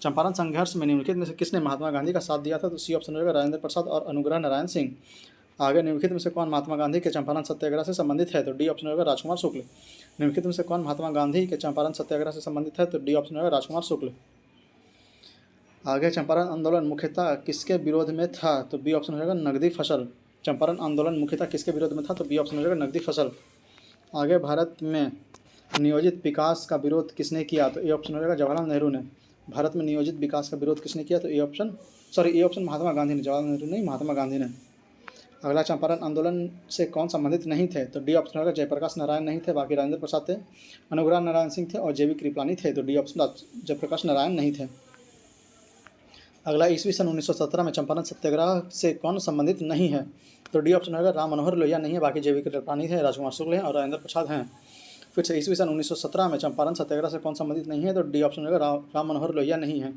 चंपारण संघर्ष में निम्नलिखित में से किसने महात्मा गांधी का साथ दिया था? तो सी ऑप्शन हो जाएगा राजेंद्र प्रसाद और अनुग्रह नारायण सिंह। आगे निम्नलिखित में से कौन महात्मा गांधी के चंपारण सत्याग्रह से संबंधित है? तो डी ऑप्शन होगा राजकुमार शुक्ल। निम्नलिखित में से कौन महात्मा गांधी के चंपारण सत्याग्रह से संबंधित है? तो डी ऑप्शन होगा राजकुमार शुक्ल। आगे चंपारण आंदोलन मुख्यतः किसके विरोध में था? तो बी ऑप्शन हो जाएगा नकदी फसल। चंपारण आंदोलन मुख्यतः किसके विरोध में था? तो बी ऑप्शन हो जाएगा नकदी फसल। आगे भारत में नियोजित विकास का विरोध किसने किया? तो ए ऑप्शन हो जाएगा जवाहरलाल नेहरू ने। भारत में नियोजित विकास का विरोध किसने किया? तो ए ऑप्शन महात्मा गांधी ने, जवाहरलाल नेहरू नहीं, महात्मा गांधी ने। अगला चंपारण आंदोलन से कौन संबंधित नहीं थे? तो डी ऑप्शन होगा जयप्रकाश नारायण नहीं थे, बाकी राजेंद्र प्रसाद थे, अनुग्रह नारायण सिंह थे और जे.वी. कृपलानी थे। तो डी ऑप्शन जयप्रकाश नारायण नहीं थे। अगला ईस्वी सन 1917 में चंपारण सत्याग्रह से कौन संबंधित नहीं है? तो डी ऑप्शन होगा राम मनोहर लोहिया नहीं है, बाकी जे.वी. कृपलानी थे, राजकुमार शुक्ल हैं और राजेंद्र प्रसाद हैं। फिर से ईस्वी सन 1917 में चंपारण सत्याग्रह से कौन संबंधित नहीं है? तो डी ऑप्शन होगा राम मनोहर लोहिया नहीं है।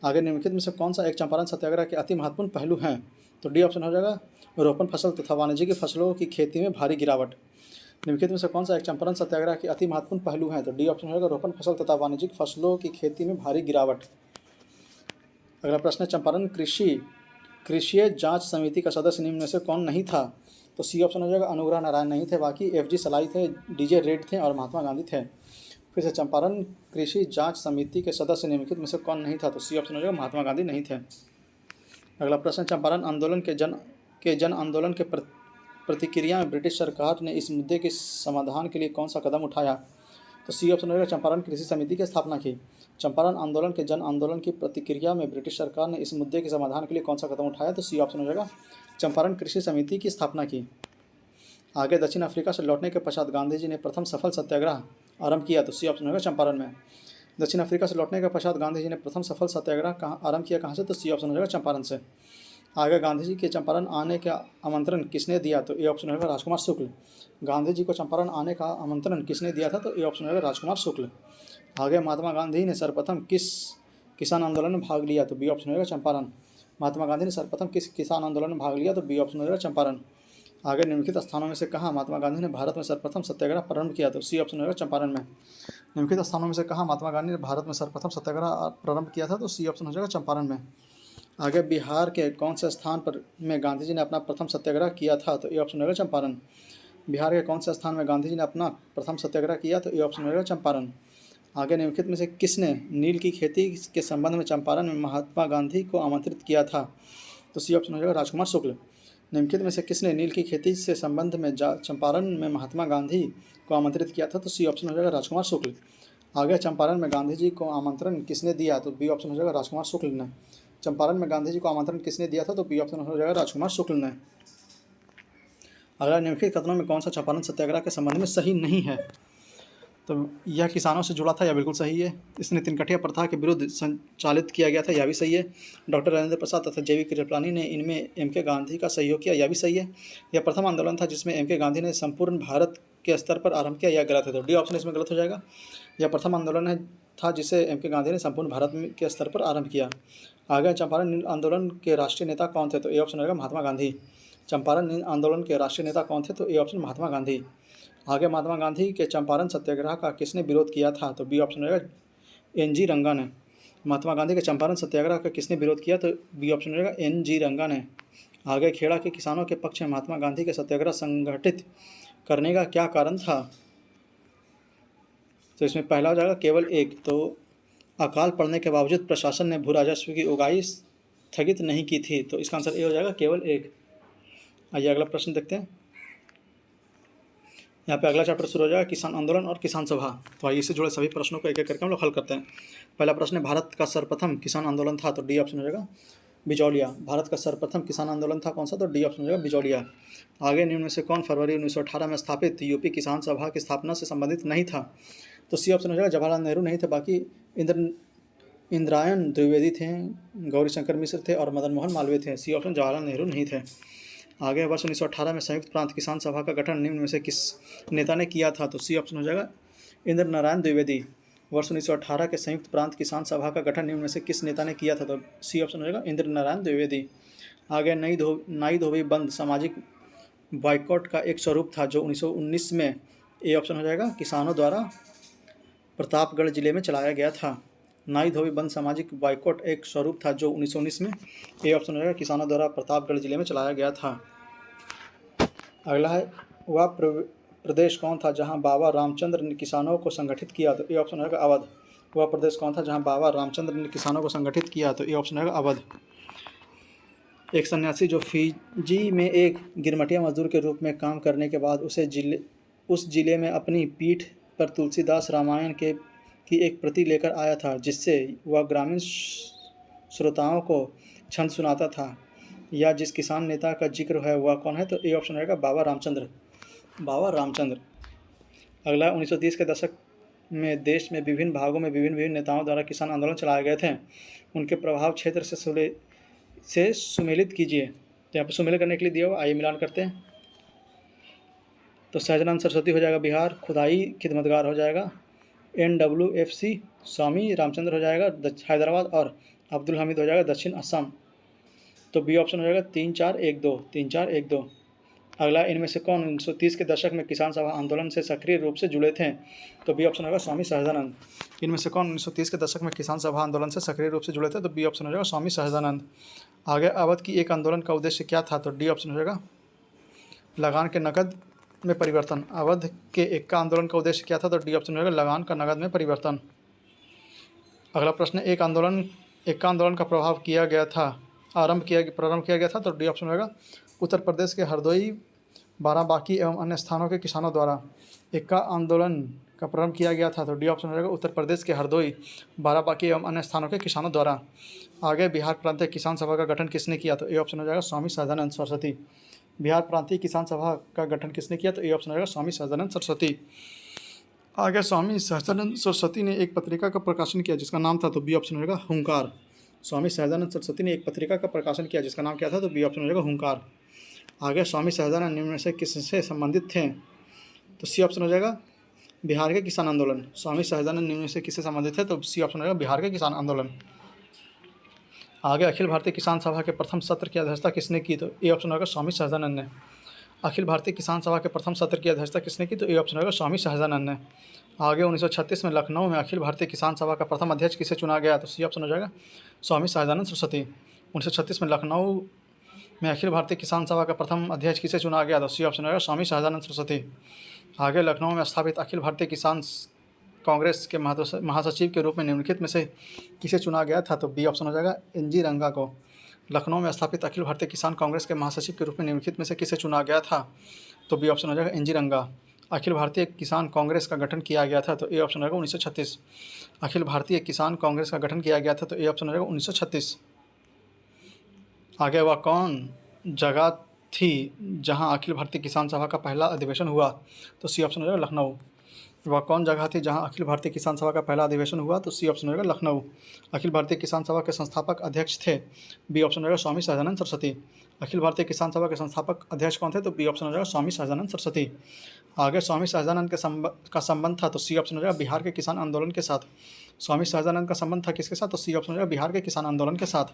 आगे निम्नलिखित में से कौन सा एक चंपारण सत्याग्रह के अति महत्वपूर्ण पहलू हैं? तो डी ऑप्शन हो जाएगा रोपण फसल तथा वाणिज्यिक फसलों की खेती में भारी गिरावट। निम्नलिखित में से कौन सा एक चंपारण सत्याग्रह के अति महत्वपूर्ण पहलू हैं? तो डी ऑप्शन होगा रोपण फसल तथा वाणिज्यिक फसलों की खेती में भारी गिरावट। अगला प्रश्न है चंपारण कृषि जांच समिति का सदस्य निम्न में से कौन नहीं था? तो सी ऑप्शन हो जाएगा अनुग्रह नारायण नहीं थे, बाकी एफ.जी. सलाई थे, डी.जे. रेड थे और महात्मा गांधी थे। फिर से चंपारण कृषि जांच समिति के सदस्य निम्नलिखित में से कौन नहीं था? तो सी ऑप्शन हो जाएगा महात्मा गांधी नहीं थे। अगला प्रश्न चंपारण आंदोलन के जन आंदोलन के प्रतिक्रिया में ब्रिटिश सरकार ने इस मुद्दे के समाधान के लिए कौन सा कदम उठाया? तो सी ऑप्शन होगा चंपारण कृषि समिति की स्थापना की। चंपारण आंदोलन के जन आंदोलन की प्रतिक्रिया में ब्रिटिश सरकार ने इस मुद्दे के समाधान के लिए कौन सा कदम उठाया? तो सी ऑप्शन हो जाएगा चंपारण कृषि समिति की स्थापना की। आगे दक्षिण अफ्रीका से लौटने के पश्चात गांधी जी ने प्रथम सफल सत्याग्रह आरंभ किया। तो सी ऑप्शन होगा चंपारण में। दक्षिण अफ्रीका से लौटने के पश्चात गांधी जी ने प्रथम सफल सत्याग्रह आरंभ किया कहाँ से? तो सी ऑप्शन हो जाएगा चंपारण से। आगे गांधी जी के चंपारण आने का आमंत्रण किसने दिया? तो ए ऑप्शन होगा राजकुमार शुक्ल। गांधी जी को चंपारण आने का आमंत्रण किसने दिया था? तो ए ऑप्शन होगा राजकुमार शुक्ल। आगे महात्मा गांधी ने सर्वप्रथम किस किसान आंदोलन में भाग लिया? तो बी ऑप्शन होगा चंपारण। महात्मा गांधी ने सर्वप्रथम किस किसान आंदोलन में भाग लिया? तो बी ऑप्शन होगा चंपारण। आगे निम्नलिखित स्थानों में से कहाँ महात्मा गांधी ने भारत में सर्वप्रथम सत्याग्रह प्रारंभ किया? तो सी ऑप्शन होगा चंपारण में। निम्नलिखित स्थानों में से कहाँ महात्मा गांधी ने भारत में सर्वप्रथम सत्याग्रह प्रारंभ किया था? तो सी ऑप्शन हो जाएगा चंपारण में। आगे बिहार के कौन से स्थान पर में गांधी जी ने अपना प्रथम सत्याग्रह किया था? तो ए ऑप्शन होगा चंपारण। बिहार के कौन से स्थान में गांधी जी ने अपना प्रथम सत्याग्रह किया? तो ए ऑप्शन होगा चंपारण। आगे निम्नलिखित में से किसने नील की खेती के संबंध में चंपारण में महात्मा गांधी को आमंत्रित किया था? तो सी ऑप्शन हो जाएगा राजकुमार शुक्ल। निम्नलिखित में से किसने नील की खेती से संबंध में चंपारण में महात्मा गांधी को आमंत्रित किया था? तो सी ऑप्शन हो जाएगा राजकुमार शुक्ल। आगे चंपारण में गांधी जी को आमंत्रण किसने दिया? तो बी ऑप्शन हो जाएगा राजकुमार शुक्ल ने। चंपारण में गांधी जी को आमंत्रण किसने दिया था? तो बी ऑप्शन हो जाएगा राजकुमार शुक्ल ने। अगला निम्नलिखित कथनों में कौन सा चंपारण सत्याग्रह के संबंध में सही नहीं है? तो यह किसानों से जुड़ा था, यह बिल्कुल सही है। इसने तिनकठिया प्रथा के विरुद्ध संचालित किया गया था, यह भी सही है। डॉक्टर राजेंद्र प्रसाद तथा जे.वी. कृपलानी ने इनमें एम.के. गांधी का सहयोग किया, यह भी सही है। यह प्रथम आंदोलन था जिसमें एम.के. गांधी ने संपूर्ण भारत के स्तर पर आरंभ किया, यह गलत है। तो डी ऑप्शन इसमें गलत हो जाएगा। यह प्रथम आंदोलन था जिसे एम.के. गांधी ने संपूर्ण भारत के स्तर पर आरंभ किया। आगे चंपारण आंदोलन के राष्ट्रीय नेता कौन थे? तो ए ऑप्शन होगा महात्मा गांधी। चंपारण आंदोलन के राष्ट्रीय नेता कौन थे? तो ए ऑप्शन महात्मा गांधी। आगे महात्मा गांधी के चंपारण सत्याग्रह का किसने विरोध किया था? तो बी ऑप्शन हो जाएगा एन जी रंगा ने। महात्मा गांधी के चंपारण सत्याग्रह का किसने विरोध किया? तो बी ऑप्शन हो जाएगा एन जी रंगा ने। आगे खेड़ा के किसानों के पक्ष में महात्मा गांधी के सत्याग्रह संगठित करने का क्या कारण था? तो इसमें पहला हो जाएगा केवल एक, तो अकाल पड़ने के बावजूद प्रशासन ने भू राजस्व की उगाही स्थगित नहीं की थी। तो इसका आंसर ए हो जाएगा केवल एक। आइए अगला प्रश्न देखते हैं। यहाँ पे अगला चैप्टर शुरू हो जाएगा किसान आंदोलन और किसान सभा। तो आइए इससे जुड़े सभी प्रश्नों को एक एक करके हम लोग हल करते हैं। पहला प्रश्न है भारत का सर्वप्रथम किसान आंदोलन था? तो डी ऑप्शन हो जाएगा बिचौलिया। भारत का सर्वप्रथम किसान आंदोलन था कौन सा? तो डी ऑप्शन हो जाएगा बिचौलिया। आगे निम्न में से कौन फरवरी 1918 में स्थापित यूपी किसान सभा की स्थापना से संबंधित नहीं था? तो सी ऑप्शन हो जाएगा जवाहरलाल नेहरू नहीं थे, बाकी इंद्रायण द्विवेदी थे, गौरीशंकर मिश्र थे और मदन मोहन मालवीय थे। सी ऑप्शन जवाहरलाल नेहरू नहीं थे। आगे वर्ष 1918 में संयुक्त प्रांत किसान सभा का गठन निम्न में से किस नेता ने किया था? तो सी ऑप्शन हो जाएगा इंद्र नारायण द्विवेदी। वर्ष 1918 के संयुक्त प्रांत किसान सभा का गठन निम्न में से किस नेता ने किया था? तो सी ऑप्शन हो जाएगा इंद्र नारायण द्विवेदी। आगे नाई धोबी बंद सामाजिक बाइकआउट का एक स्वरूप था जो 1919 में, ए ऑप्शन हो जाएगा किसानों द्वारा प्रतापगढ़ जिले में चलाया गया था। नाई धोबी बंद सामाजिक बाइकआउट एक स्वरूप था जो 1919 में, ए ऑप्शन हो जाएगा किसानों द्वारा प्रतापगढ़ जिले में चलाया गया था। अगला है वह प्रदेश कौन था जहां बाबा रामचंद्र ने किसानों को संगठित किया? तो ए ऑप्शन होगा अवध। वह प्रदेश कौन था जहां बाबा रामचंद्र ने किसानों को संगठित किया? तो ए ऑप्शन होगा अवध। एक सन्यासी जो फिजी में एक गिरमटिया मजदूर के रूप में काम करने के बाद उस जिले में अपनी पीठ पर तुलसीदास रामायण की एक प्रति लेकर आया था, जिससे वह ग्रामीण श्रोताओं को छंद सुनाता था, या जिस किसान नेता का जिक्र है वह कौन है? तो ए ऑप्शन रहेगा बाबा रामचंद्र। बाबा रामचंद्र। अगला 1930 के दशक में देश में विभिन्न भागों में विभिन्न नेताओं द्वारा किसान आंदोलन चलाए गए थे। उनके प्रभाव क्षेत्र से सुमेलित कीजिए। तो यहाँ पर सुमेलित करने के लिए दिया हुआ, आइए मिलान करते हैं। तो सहजानंद सरस्वती हो जाएगा बिहार, खुदाई खिदमतगार हो जाएगा NWFC, स्वामी रामचंद्र हो जाएगा हैदराबाद, और अब्दुल हमीद हो जाएगा दक्षिण असम। तो बी ऑप्शन हो जाएगा 3-4-1-2, 3-4-1-2। अगला इनमें से कौन 1930 के दशक में किसान सभा आंदोलन से सक्रिय रूप से जुड़े थे? तो बी ऑप्शन होगा स्वामी सहजानंद। इनमें से कौन 1930 के दशक में किसान सभा आंदोलन से सक्रिय रूप से जुड़े थे? तो बी ऑप्शन हो जाएगा स्वामी सहजानंद। आगे अवध की एक आंदोलन का उद्देश्य क्या था? तो डी ऑप्शन हो जाएगा लगान के नकद में परिवर्तन। अवध के एक का आंदोलन का उद्देश्य क्या था? तो डी ऑप्शन हो जाएगा लगान का नकद में परिवर्तन। अगला प्रश्न, एक का आंदोलन का प्रारंभ किया गया था। तो डी ऑप्शन होगा उत्तर प्रदेश के हरदोई, बाराबांकी एवं अन्य स्थानों के किसानों द्वारा। एक का आंदोलन का प्रारंभ किया गया था। तो डी ऑप्शन होगा उत्तर प्रदेश के हरदोई, बाराबांकी एवं अन्य स्थानों के किसानों द्वारा। आगे बिहार प्रांतीय किसान सभा का गठन किसने किया? तो ए ऑप्शन हो जाएगा स्वामी सहजानंद सरस्वती। बिहार प्रांतीय किसान सभा का गठन किसने किया? तो ए ऑप्शन हो जाएगा स्वामी सहजानंद सरस्वती। आगे स्वामी सहजानंद सरस्वती ने एक पत्रिका का प्रकाशन किया जिसका नाम था, तो बी ऑप्शन हो जाएगा हुंकार। स्वामी सहजानंद सरस्वती ने एक पत्रिका का प्रकाशन किया जिसका नाम क्या था? तो बी ऑप्शन हो जाएगा हुंकार। आगे स्वामी सहजानंद निम्न में से किससे संबंधित थे? तो सी ऑप्शन हो जाएगा बिहार के किसान आंदोलन। स्वामी सहजानंद निम्न में से किससे संबंधित थे? तो सी ऑप्शन हो जाएगा बिहार के किसान आंदोलन। आगे अखिल भारतीय किसान सभा के प्रथम सत्र की अध्यक्षता किसने की? तो ए ऑप्शन होगा स्वामी सहजानंद ने। अखिल भारतीय किसान सभा के प्रथम सत्र की अध्यक्षता किसने की? तो ए ऑप्शन होगा स्वामी सहजानंद ने। आगे 1936 में लखनऊ में अखिल भारतीय किसान सभा का प्रथम अध्यक्ष किसे चुना गया? तो सी ऑप्शन हो जाएगा स्वामी सहजानंद सरस्वती। 1936 में लखनऊ में अखिल भारतीय किसान सभा का प्रथम अध्यक्ष किसे चुना गया? तो सी ऑप्शन होगा स्वामी सहजानंद सरस्वती। आगे लखनऊ में स्थापित अखिल भारतीय किसान कांग्रेस के महासचिव के रूप में निम्नलिखित में से किसे चुना गया था? तो बी ऑप्शन हो जाएगा NG रंगा को। लखनऊ में स्थापित अखिल भारतीय किसान कांग्रेस के महासचिव के रूप में निम्नलिखित में से किसे चुना गया था? तो बी ऑप्शन हो जाएगा NG रंगा। अखिल भारतीय किसान कांग्रेस का गठन किया गया था। तो ए ऑप्शन होगा 1936। अखिल भारतीय किसान कांग्रेस का गठन किया गया था। तो ए ऑप्शन हो जाएगा 1936। आगे वह कौन जगह थी जहां अखिल भारतीय किसान सभा का पहला अधिवेशन हुआ? तो सी ऑप्शन हो जाएगा लखनऊ। वह कौन जगह थी जहां अखिल भारतीय किसान सभा का पहला अधिवेशन हुआ? तो सी ऑप्शन होगा लखनऊ। अखिल भारतीय किसान सभा के संस्थापक अध्यक्ष थे। बी ऑप्शन होगा स्वामी सहजानंद सरस्वती। अखिल भारतीय किसान सभा के संस्थापक अध्यक्ष कौन थे? तो बी ऑप्शन हो जाएगा स्वामी सहजानंद सरस्वती। आगे स्वामी सहजानंद का संबंध था। तो सी ऑप्शन हो जाएगा बिहार के किसान आंदोलन के साथ। स्वामी सहजानंद का संबंध था किसके साथ? तो सी ऑप्शन हो जाएगा बिहार के किसान आंदोलन के साथ।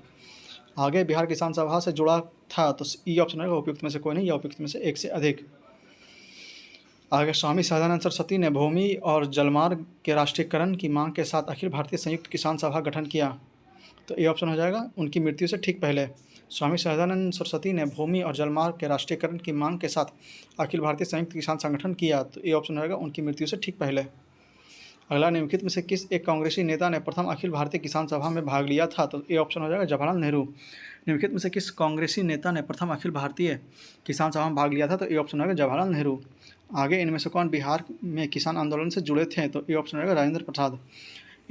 आगे बिहार किसान सभा से जुड़ा था तो ई ऑप्शन रहेगा उपयुक्त में से कोई नहीं या उपयुक्त में से एक से अधिक। आगे स्वामी सहजानंद सरस्वती ने भूमि और जलमार्ग के राष्ट्रीयकरण की मांग के साथ अखिल भारतीय संयुक्त किसान सभा गठन किया, तो ये ऑप्शन हो जाएगा उनकी मृत्यु से ठीक पहले। स्वामी सहजानंद सरस्वती ने भूमि और जलमार्ग के राष्ट्रीयकरण की मांग के साथ अखिल भारतीय संयुक्त किसान संगठन किया, तो ये ऑप्शन रहेगा उनकी मृत्यु से ठीक पहले। अगला, निम्नलिखित में से किस एक कांग्रेसी नेता ने प्रथम अखिल भारतीय किसान सभा में भाग लिया था, तो ये ऑप्शन हो जाएगा जवाहरलाल नेहरू। निम्नलिखित में से किस कांग्रेसी नेता ने प्रथम अखिल भारतीय किसान सभा में भाग लिया था, तो ये ऑप्शन रहेगा जवाहरलाल नेहरू। आगे, इनमें से कौन बिहार में किसान आंदोलन से जुड़े थे, तो ये ऑप्शन रहेगा राजेंद्र प्रसाद।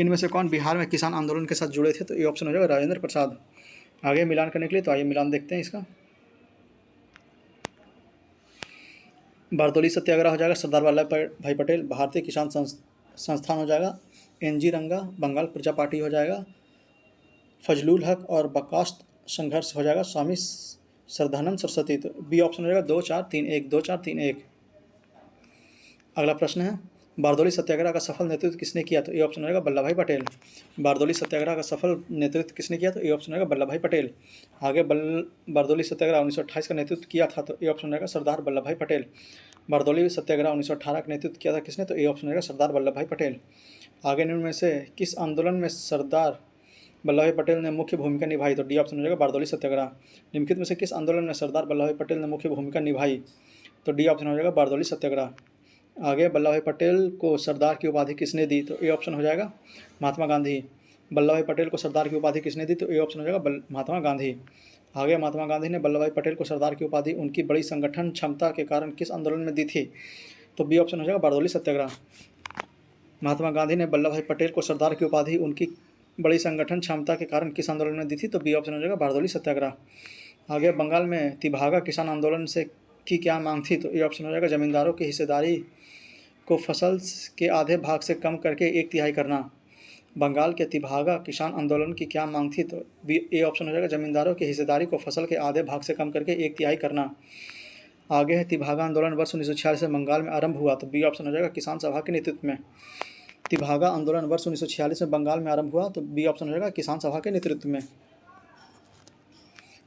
इनमें से कौन बिहार में किसान आंदोलन के साथ जुड़े थे, तो ये ऑप्शन हो जाएगा राजेंद्र प्रसाद। आगे मिलान करने के लिए, तो आइए मिलान देखते हैं इसका। बारदोली सत्याग्रह हो जाएगा सरदार वल्लभ भाई पटेल। भारतीय किसान संस्थान हो जाएगा NG रंगा। बंगाल प्रजा पार्टी हो जाएगा फजलुल हक। और बर्खास्त संघर्ष हो जाएगा स्वामी श्रद्धानंद सरस्वती। तो बी ऑप्शन हो जाएगा 2-4-3-1, 2-4-3-1। अगला प्रश्न है, बारदोली सत्याग्रह का सफल नेतृत्व किसने किया, तो ये ऑप्शन रहेगा वल्लभ भाई पटेल। बारदोली सत्याग्रह का सफल नेतृत्व किसने किया, तो ये ऑप्शन रहेगा वल्लभ भाई पटेल। आगे, बारदोली सत्याग्रह 1928 का नेतृत्व किया था, तो ये ऑप्शन रहेगा सरदार वल्लभ भाई पटेल। बारदोली सत्याग्रह 1918 का नेतृत्व किया था किसने, तो ये ऑप्शन रहेगा सरदार वल्लभ भाई पटेल। आगे, निम्न में से किस आंदोलन में सरदार वल्लभ भाई पटेल ने मुख्य भूमिका निभाई, तो डी ऑप्शन हो जाएगा बारदोली सत्याग्रह। निम्नलिखित में से किस आंदोलन में सरदार वल्लभ भाई पटेल ने मुख्य भूमिका निभाई, तो डी ऑप्शन हो जाएगा बारदोली सत्याग्रह। आगे, वल्लभ भाई पटेल को सरदार की उपाधि किसने दी, तो ए ऑप्शन हो जाएगा महात्मा गांधी। वल्लभ भाई पटेल को सरदार की उपाधि किसने दी, तो ए ऑप्शन हो जाएगा महात्मा गांधी। आगे, महात्मा गांधी ने वल्लभ भाई पटेल को सरदार की उपाधि उनकी बड़ी संगठन क्षमता के कारण किस आंदोलन में दी थी, तो बी ऑप्शन हो जाएगा बारदोली सत्याग्रह। महात्मा गांधी ने वल्लभ भाई पटेल को सरदार की उपाधि उनकी बड़ी संगठन क्षमता के कारण किस आंदोलन में दी थी, तो बी ऑप्शन हो जाएगा बारदोली सत्याग्रह। आगे, बंगाल में तिभागा किसान आंदोलन से की क्या मांग थी, तो ए ऑप्शन हो जाएगा जमींदारों की हिस्सेदारी को फसल के आधे भाग से कम करके 1/3 करना। बंगाल के तिभागा किसान आंदोलन की क्या मांग थी, तो ए ऑप्शन हो जाएगा जमींदारों की हिस्सेदारी को फसल के आधे भाग से कम करके 1/3 करना। आगे है, तिभागा आंदोलन वर्ष 1946 में बंगाल में आरंभ हुआ, तो बी ऑप्शन हो जाएगा किसान सभा के नेतृत्व में। तिभागा आंदोलन वर्ष 1946 में बंगाल में आरंभ हुआ, तो बी ऑप्शन हो जाएगा किसान सभा के नेतृत्व में।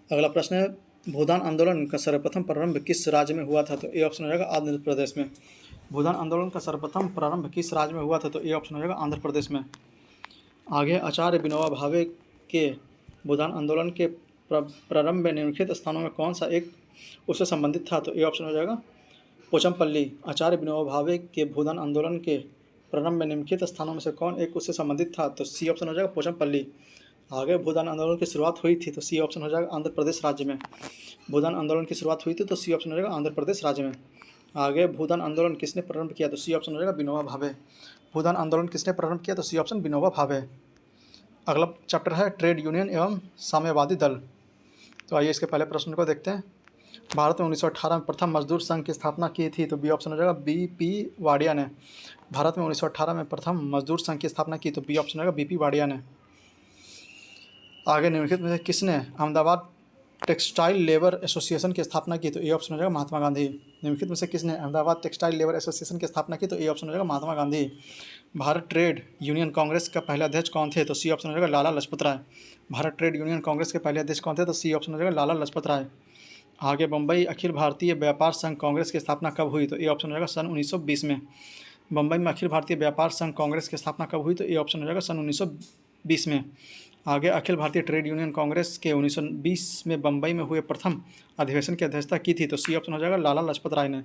अगला प्रश्न है, भूदान आंदोलन का सर्वप्रथम प्रारंभ किस राज्य में हुआ था, तो ए ऑप्शन हो जाएगा आंध्र प्रदेश में। भूदान आंदोलन का सर्वप्रथम प्रारंभ किस राज्य में हुआ था, तो ए ऑप्शन हो जाएगा आंध्र प्रदेश में। आगे, आचार्य विनोबा भावे के भूदान आंदोलन के प्रारंभ में निम्नलिखित स्थानों में कौन सा एक उससे संबंधित था, तो ए ऑप्शन हो जाएगा पोचमपल्ली। आचार्य विनोबा भावे के भूदान आंदोलन के प्रारंभ में निम्नलिखित स्थानों में से कौन एक उससे संबंधित था, तो सी ऑप्शन हो जाएगा पोचमपल्ली। आगे, भूदान आंदोलन की शुरुआत हुई थी, तो सी ऑप्शन हो जाएगा आंध्र प्रदेश राज्य में। भूदान आंदोलन की शुरुआत हुई थी, तो सी ऑप्शन हो जाएगा आंध्र प्रदेश राज्य में। आगे, भूदान आंदोलन किसने प्रारंभ किया, तो सी ऑप्शन हो जाएगा विनोबा भावे। भूदान आंदोलन किसने प्रारंभ किया, तो सी ऑप्शन विनोबा भावे। अगला चैप्टर है ट्रेड यूनियन एवं साम्यवादी दल। तो आइए इसके पहले प्रश्न को देखते हैं। भारत में 1918 में प्रथम मजदूर संघ की स्थापना की थी, तो बी ऑप्शन हो जाएगा BP वाडिया ने। भारत में 1918 में प्रथम मजदूर संघ की स्थापना की, तो बी ऑप्शन हो जाएगा BP वाडिया ने। आगे, निम्नलिखित में से किसने अहमदाबाद टेक्सटाइल लेबर एसोसिएशन की स्थापना की, तो ए ऑप्शन हो जाएगा महात्मा गांधी। निम्नलिखित में से किसने अहमदाबाद टेक्सटाइल लेबर एसोसिएशन की स्थापना की, तो ए ऑप्शन हो जाएगा महात्मा गांधी। भारत ट्रेड यूनियन कांग्रेस का पहले अध्यक्ष कौन थे, तो सी ऑप्शन हो जाएगा लाला लाजपत राय। भारत ट्रेड यूनियन कांग्रेस के पहले अध्यक्ष कौन थे, तो सी ऑप्शन हो जाएगा लाला लाजपत राय। आगे, बम्बई अखिल भारतीय व्यापार संघ कांग्रेस की स्थापना कब हुई, तो ए ऑप्शन हो जाएगा सन 1920 में। बम्बई में अखिल भारतीय व्यापार संघ कांग्रेस की स्थापना कब हुई, तो ए ऑप्शन हो जाएगा सन 1920 में। आगे, अखिल भारतीय ट्रेड यूनियन कांग्रेस के 1920 में बम्बई में हुए प्रथम अधिवेशन की अध्यक्षता की थी, तो सी ऑप्शन हो जाएगा लाला लाजपत राय ने।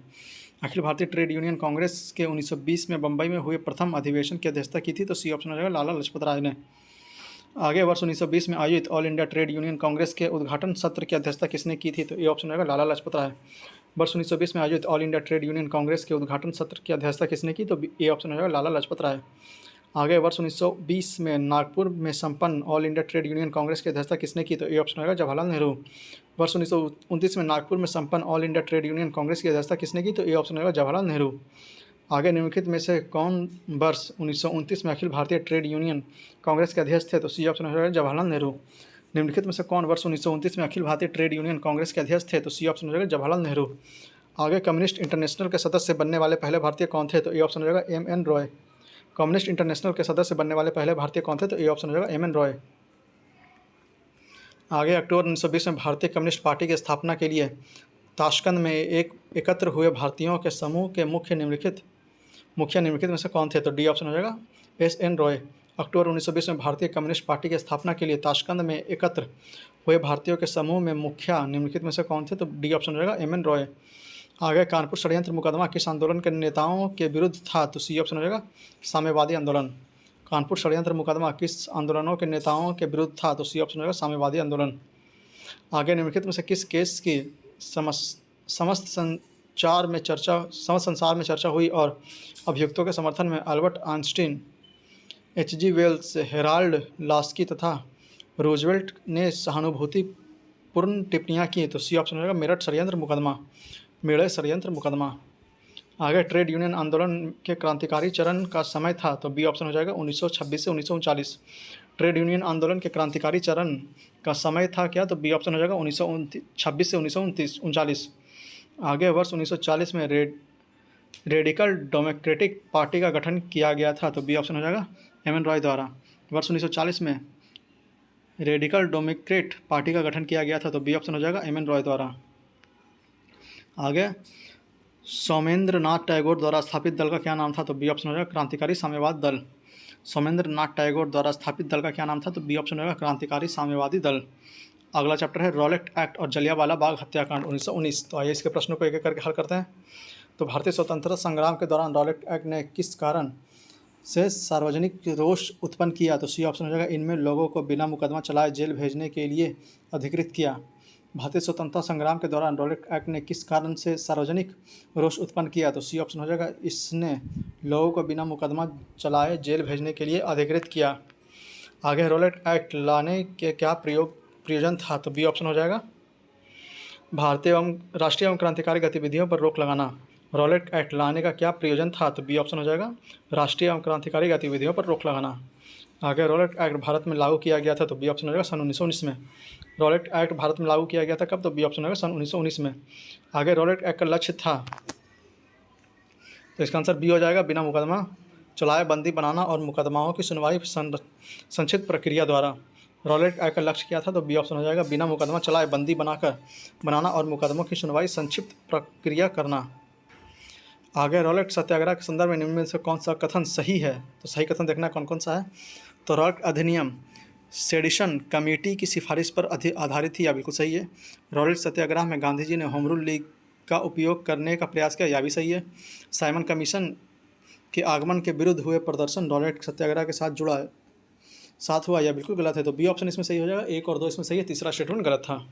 अखिल भारतीय ट्रेड यूनियन कांग्रेस के 1920 में बम्बई में हुए प्रथम अधिवेशन की अध्यक्षता की थी, तो सी ऑप्शन हो जाएगा लाला लाजपत राय ने। आगे, वर्ष 1920 में आयोजित all India trade union Congress के उद्घाटन सत्र की अध्यक्षता किसने की थी, तो ए ऑप्शन होगा लाला लाजपत राय। वर्ष 1920 में आयोजित all India trade union Congress के उद्घाटन सत्र की अध्यक्षता किसने की, तो ए ऑप्शन हो जाएगा लाला लाजपत राय। आगे, वर्ष 1920 में नागपुर में संपन्न all India trade union Congress की अध्यक्षता किसने की, तो ए ऑप्शन होगा जवाहरलाल नेहरू। वर्ष 1929 में नागपुर में संपन्न all India trade union Congress की अध्यक्षता किसने की, तो ए ऑप्शन होगा जवाहरलाल नेहरू। आगे, निम्नलिखित में से कौन वर्ष 1929 में अखिल भारतीय ट्रेड यूनियन कांग्रेस के अध्यक्ष थे, तो सी ऑप्शन हो जाएगा जवाहरलाल नेहरू। निम्नलिखित में से कौन वर्ष 1929 में अखिल भारतीय ट्रेड यूनियन कांग्रेस के अध्यक्ष थे, तो सी ऑप्शन हो जाएगा जवाहरलाल नेहरू। आगे, कम्युनिस्ट इंटरनेशनल के सदस्य बनने वाले पहले भारतीय कौन थे, तो ए ऑप्शन हो जाएगा M.N. रॉय। कम्युनिस्ट इंटरनेशनल के सदस्य बनने वाले पहले भारतीय कौन थे, तो ए ऑप्शन हो जाएगा M.N. रॉय। आगे अक्टूबर 1920 में भारतीय कम्युनिस्ट पार्टी की स्थापना के लिए ताशकंद में एकत्र हुए भारतीयों के समूह के मुखिया निम्नलिखित में से कौन थे? तो डी ऑप्शन हो जाएगा एस एन रॉय। अक्टूबर 1920 में भारतीय कम्युनिस्ट पार्टी की स्थापना के लिए ताशकंद में एकत्र हुए भारतीयों के समूह में मुखिया निम्नलिखित में से कौन थे? तो डी ऑप्शन हो जाएगा एम एन रॉय। आगे कानपुर षड्यंत्र मुकदमा किस आंदोलन के नेताओं के विरुद्ध था? तो सी ऑप्शन हो जाएगा साम्यवादी आंदोलन। कानपुर षड्यंत्र मुकदमा किस आंदोलनों के नेताओं के विरुद्ध था? तो सी ऑप्शन हो जाएगा साम्यवादी आंदोलन। आगे निम्नलिखित में से किस केस की समस्त संसार में चर्चा हुई और अभियुक्तों के समर्थन में Albert Einstein, H G. Wells, Harold Laski तथा रूजवेल्ट ने सहानुभूतिपूर्ण टिप्पणियां की? तो सी ऑप्शन रहेगा मेरठ षड्यंत्र मुकदमा। आगे ट्रेड यूनियन आंदोलन के क्रांतिकारी चरण का समय था? तो बी ऑप्शन हो जाएगा 1926 से 1939। ट्रेड यूनियन आंदोलन के क्रांतिकारी चरण का समय था क्या? तो बी ऑप्शन हो जाएगा 1926 से 1939। आगे वर्ष 1940 में रेडिकल डेमोक्रेटिक पार्टी का गठन किया गया था? तो बी ऑप्शन हो जाएगा एम एन रॉय द्वारा। वर्ष 1940 में रेडिकल डेमोक्रेट पार्टी का गठन किया गया था? तो बी ऑप्शन हो जाएगा एम एन रॉय द्वारा। आगे सोमेंद्र नाथ टैगोर द्वारा स्थापित दल का क्या नाम था? तो बी ऑप्शन हो जाएगा क्रांतिकारी साम्यवाद दल। सोमेंद्र नाथ टैगोर द्वारा स्थापित दल का क्या नाम था? तो बी ऑप्शन होगा क्रांतिकारी साम्यवादी दल। अगला चैप्टर है रॉलेट एक्ट और जलियांवाला बाग हत्याकांड 1919। तो आइए इसके प्रश्नों को एक एक करके हल करते हैं। तो भारतीय स्वतंत्रता संग्राम के दौरान रॉलेट एक्ट ने किस कारण से सार्वजनिक रोष उत्पन्न किया? तो सी ऑप्शन हो जाएगा इनमें लोगों को बिना मुकदमा चलाए जेल भेजने के लिए अधिकृत किया। भारतीय स्वतंत्रता संग्राम के दौरान रॉलेट एक्ट ने किस कारण से सार्वजनिक रोष उत्पन्न किया? तो सी ऑप्शन हो जाएगा इसने लोगों को बिना मुकदमा चलाए जेल भेजने के लिए अधिकृत किया। आगे रॉलेट एक्ट लाने के क्या प्रयोजन था? तो बी ऑप्शन हो जाएगा भारतीय एवं राष्ट्रीय एवं क्रांतिकारी गतिविधियों पर रोक लगाना। रॉलेट एक्ट लाने का क्या प्रयोजन था? तो बी ऑप्शन हो जाएगा राष्ट्रीय एवं क्रांतिकारी गतिविधियों पर रोक लगाना। आगे रॉलेट एक्ट भारत में लागू किया गया था? तो बी ऑप्शन हो जाएगा सन 1919 में। रॉलेट एक्ट भारत में लागू किया गया था कब? तो बी ऑप्शन होगा सन 1919 में। आगे रॉलेट एक्ट का लक्ष्य था? तो इसका आंसर बी हो जाएगा बिना मुकदमा चलाए बंदी बनाना और मुकदमाओं की सुनवाई संक्षिप्त प्रक्रिया द्वारा। रॉलेट एक्ट का लक्ष्य क्या था? तो बी ऑप्शन हो जाएगा बिना मुकदमा चलाए बंदी बनाना और मुकदमों की सुनवाई संक्षिप्त प्रक्रिया करना। आगे रॉलेट सत्याग्रह के संदर्भ में निम्न में से कौन सा कथन सही है? तो सही कथन देखना कौन कौन सा है। तो रॉलेट अधिनियम सेडिशन कमेटी की सिफारिश पर आधारित थी, या बिल्कुल सही है। रॉलेट सत्याग्रह में गांधी जी ने होम रूल लीग का उपयोग करने का प्रयास किया, यह भी सही है। साइमन कमीशन के आगमन के विरुद्ध हुए प्रदर्शन रॉलेट सत्याग्रह के साथ हुआ, यह बिल्कुल गलत है। तो बी ऑप्शन इसमें सही हो जाएगा। 1 और 2 इसमें सही है, तीसरा स्टेटमेंट गलत था।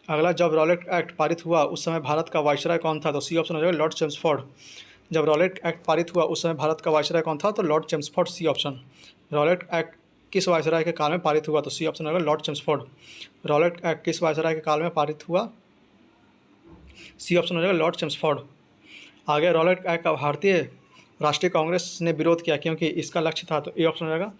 अगला जब रॉलेट एक्ट पारित हुआ उस समय भारत का वायसराय कौन था? तो सी ऑप्शन हो जाएगा लॉर्ड चेम्सफोर्ड। जब रॉलेट एक्ट पारित हुआ उस समय भारत का वायसराय कौन था? तो Lord Chelmsford, C option. Rowlatt Act किस वायसराय के काल में पारित हुआ? तो सी ऑप्शन होगा लॉर्ड चेम्सफोर्ड। रॉलेट एक्ट किस वायसराय के काल में पारित हुआ? सी ऑप्शन हो जाएगा लॉर्ड चेम्सफोर्ड। आगे रॉलेट एक्ट का भारतीय राष्ट्रीय कांग्रेस ने विरोध किया क्योंकि इसका लक्ष्य था? तो ए ऑप्शन हो जाएगा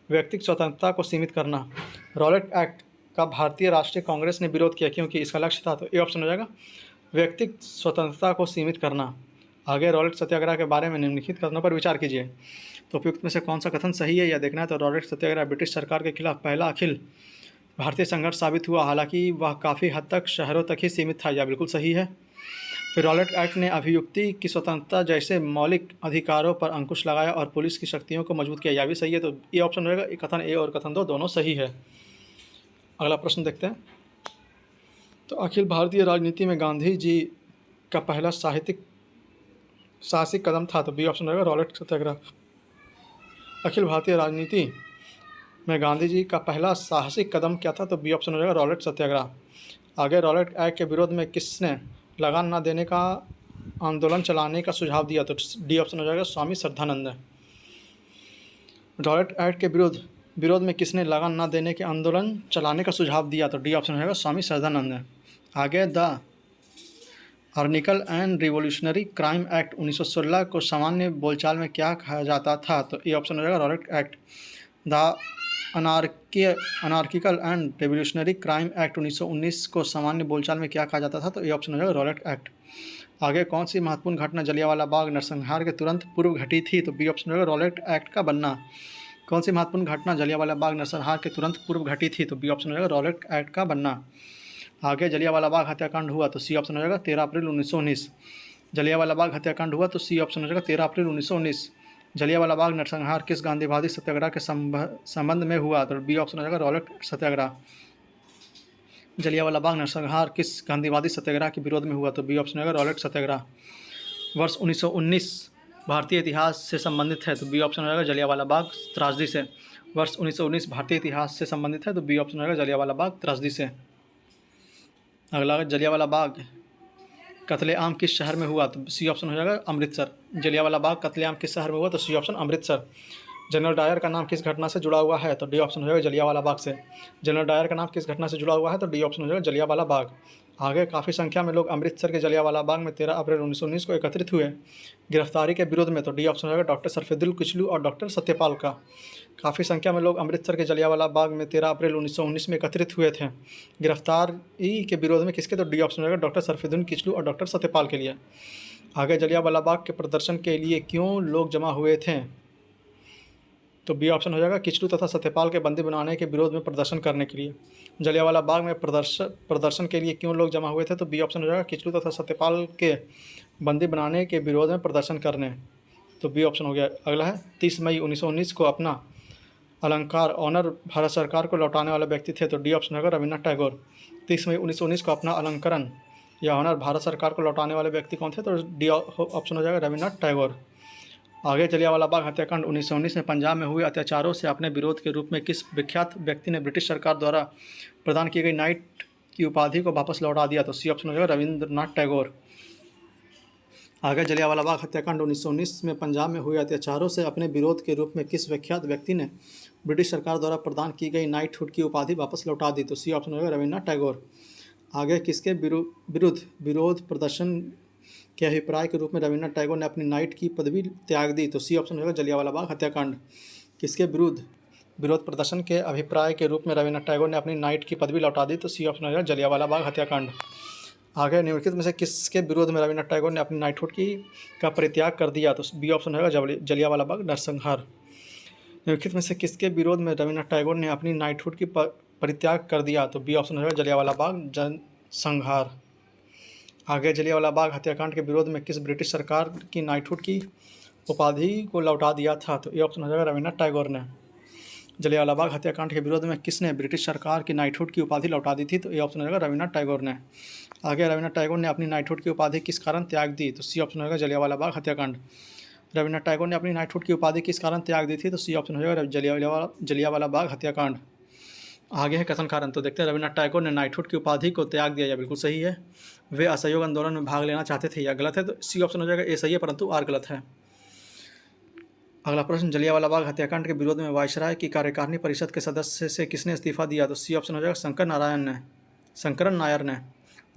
व्यक्तिगत स्वतंत्रता को सीमित करना। रॉलेट एक्ट का भारतीय राष्ट्रीय कांग्रेस ने विरोध किया क्योंकि इसका लक्ष्य था? तो ए ऑप्शन हो जाएगा व्यक्तिगत स्वतंत्रता को सीमित करना। आगे रॉलेट सत्याग्रह के बारे में निम्नलिखित कथनों पर विचार कीजिए। तो उपयुक्त में से कौन सा कथन सही है यह देखना है। तो रॉलेट सत्याग्रह ब्रिटिश सरकार के खिलाफ पहला अखिल भारतीय संघर्ष साबित हुआ, हालांकि वह काफ़ी हद तक शहरों तक ही सीमित था, यह बिल्कुल सही है। फिर रॉलेट एक्ट ने अभिव्यक्ति की स्वतंत्रता जैसे मौलिक अधिकारों पर अंकुश लगाया और पुलिस की शक्तियों को मजबूत किया, यह भी सही है। तो ये ऑप्शन रहेगा कथन ए और कथन 2 दोनों सही है। अगला प्रश्न देखते हैं। तो अखिल भारतीय राजनीति में गांधी जी का पहला साहसिक कदम था? तो बी ऑप्शन रहेगा रॉलेट सत्याग्रह। अखिल भारतीय राजनीति में गांधी जी का पहला साहसिक कदम क्या था? तो बी ऑप्शन हो जाएगा रॉलेट सत्याग्रह। आगे रॉलेट एक्ट के विरोध में किसने लगान न देने का आंदोलन चलाने का सुझाव दिया? तो डी ऑप्शन हो जाएगा स्वामी श्रद्धानंद। रॉलेट एक्ट के विरोध में किसने लगान न देने के आंदोलन चलाने का सुझाव दिया? तो डी ऑप्शन हो जाएगा स्वामी श्रद्धानंद। आगे the article and revolutionary crime act 1916 को सामान्य बोलचाल में क्या कहा जाता था? तो ए ऑप्शन हो जाएगा Rowlatt act. The anarchical and revolutionary crime act 1919 को सामान्य बोलचाल में क्या कहा जाता था? तो ये ऑप्शन हो जाएगा रॉलेट एक्ट। आगे कौन सी महत्वपूर्ण घटना जलियांवाला बाग नरसंहार के तुरंत पूर्व घटी थी? तो बी ऑप्शन हो जाएगा रॉलेट एक्ट का बनना। कौन सी महत्वपूर्ण घटना जलियांवाला बाग नरसंहार के तुरंत पूर्व घटी थी? तो बी ऑप्शन हो जाएगा रॉलेट एक्ट का बनना। आगे जलियांवाला बाग हत्याकांड हुआ तो सी ऑप्शन हो जाएगा 13 अप्रैल 1919। जलियांवाला बाग हत्याकांड हुआ तो सी ऑप्शन हो जाएगा 13 अप्रैल 1919। जलियांवाला बाग नरसंहार किस गांधीवादी सत्याग्रह के संबंध में हुआ? तो बी ऑप्शन हो जाएगा रॉलेट सत्याग्रह। जलियांवाला बाग नरसंहार किस गांधीवादी सत्याग्रह के विरोध में हुआ? तो बी ऑप्शन हो जाएगा रॉलेट सत्याग्रह। वर्ष 1919 भारतीय इतिहास से संबंधित है तो बी ऑप्शन हो जाएगा जलियांवाला बाग त्रासदी से। वर्ष 1919 भारतीय इतिहास से संबंधित है तो बी ऑप्शन हो जाएगा जलियांवाला बाग त्रासदी से। अगला जलियांवाला बाग कत्लेआम किस शहर में हुआ? तो सी ऑप्शन हो जाएगा अमृतसर। जलियांवाला बाग कत्लेआम किस शहर में हुआ? तो C option Amritsar. General Dyer का नाम किस घटना से जुड़ा हुआ है? तो डी ऑप्शन हो जाएगा जलियांवाला बाग से। जनरल डायर का नाम किस घटना से जुड़ा हुआ है? तो डी ऑप्शन हो जाएगा जलियांवाला बाग। आगे काफ़ी संख्या में लोग अमृतसर के जलियांवाला बाग में 13 अप्रैल 1919 को एकत्रित हुए गिरफ्तारी के विरोध में। तो डी ऑप्शन हो जाएगा डॉक्टर सरफेदुल किचलू और डॉक्टर सत्यपाल का। काफ़ी संख्या में लोग अमृतसर के जलियांवाला बाग में 13 अप्रैल 1919 में एकत्रित हुए थे गिरफ्तारी के विरोध में। किसके? तो डी ऑप्शन हो जाएगा डॉक्टर सरफेदुल किचलू और डॉक्टर सत्यपाल के लिए। आगे जलियांवाला बाग के प्रदर्शन के लिए क्यों लोग जमा हुए थे? तो बी ऑप्शन हो जाएगा किचलू तथा सत्यपाल के बंदी बनाने के विरोध में प्रदर्शन करने के लिए। जलियांवाला बाग में प्रदर्शन के लिए क्यों लोग जमा हुए थे? तो बी ऑप्शन हो जाएगा किचलू तथा सत्यपाल के बंदी बनाने के विरोध में प्रदर्शन करने। तो बी ऑप्शन हो गया। अगला है 30 मई 1919 को अपना अलंकार ऑनर भारत सरकार को लौटाने वाले व्यक्ति थे तो डी ऑप्शन होगा रविन्द्रनाथ टैगोर। 30 मई 1919 को अपना अलंकरण या ऑनर भारत सरकार को लौटाने वाले व्यक्ति कौन थे? तो डी ऑप्शन हो जाएगा रविन्द्रनाथ टैगोर। आगे जलियांवाला बाग हत्याकांड 1919 में पंजाब में हुए अत्याचारों से अपने विरोध के रूप में किस विख्यात व्यक्ति ने ब्रिटिश सरकार द्वारा प्रदान की गई नाइट की उपाधि को वापस लौटा दिया? तो सी ऑप्शन हो जाएगा रविन्द्रनाथ टैगोर। आगे जलियांवाला बाग हत्याकांड 1919 में पंजाब में हुए अत्याचारों से अपने विरोध के रूप में किस विख्यात व्यक्ति ने ब्रिटिश सरकार द्वारा प्रदान की गई नाइटहुड की उपाधि वापस लौटा दी? तो सी ऑप्शन हो जाएगा रविन्द्रनाथ टैगोर। आगे किसके विरोध प्रदर्शन के अभिप्राय के रूप में रविन्द्रनाथ टैगोर ने अपनी नाइट की पदवी त्याग दी? तो सी ऑप्शन होगा जलियांवाला बाग हत्याकांड। किसके विरोध प्रदर्शन के अभिप्राय के रूप में रविन्द्रनाथ टैगोर ने अपनी नाइट की पदवी लौटा दी? तो सी ऑप्शन होगा जलियांवाला बाग हत्याकांड। आगे निम्नलिखित में से किसके विरोध में रविन्द्रनाथ टैगोर ने अपनी नाइटहुड का परित्याग कर दिया? तो बी ऑप्शन होगा जलियांवाला बाग नरसंहार। निम्नलिखित में से किसके विरोध में रविन्द्रनाथ टैगोर ने अपनी नाइटहुड की परित्याग कर दिया? तो बी ऑप्शन होगा जलियांवाला बाग जनसंहार। आगे जलियांवाला बाग हत्याकांड के विरोध में किस ब्रिटिश सरकार की नाइटहुड की उपाधि को लौटा दिया था? तो ये ऑप्शन हो जाएगा रविन्द्रनाथ टैगोर ने। जलियांवाला बाग हत्याकांड के विरोध में किसने ब्रिटिश सरकार की नाइटहुड की उपाधि लौटा दी थी? तो ये ऑप्शन हो जाएगा रविन्द्रनाथ टैगोर ने। आगे रविन्द्रनाथ टैगोर ने अपनी नाइटहुड की उपाधि किस कारण त्याग दी? तो सी ऑप्शन होगा जलियांवाला बाग हत्याकांड। रविन्द्रनाथ टैगोर ने अपनी नाइटहुड की उपाधि किस कारण त्याग दी थी? तो सी ऑप्शन हो जाएगा जलियांवाला बाग हत्याकांड। आगे है कथन कारण। तो देखते हैं रविन्द्रनाथ टैगोर ने नाइटहुड की उपाधि को त्याग दिया, या बिल्कुल सही है। वे असहयोग आंदोलन में भाग लेना चाहते थे, या गलत है? तो सी ऑप्शन हो जाएगा ए सही है परंतु आर गलत है। अगला प्रश्न, जलियांवाला बाग हत्याकांड के विरोध में वायसराय की कार्यकारिणी परिषद के सदस्य से किसने इस्तीफा दिया? तो सी ऑप्शन हो जाएगा शंकरन नायर ने।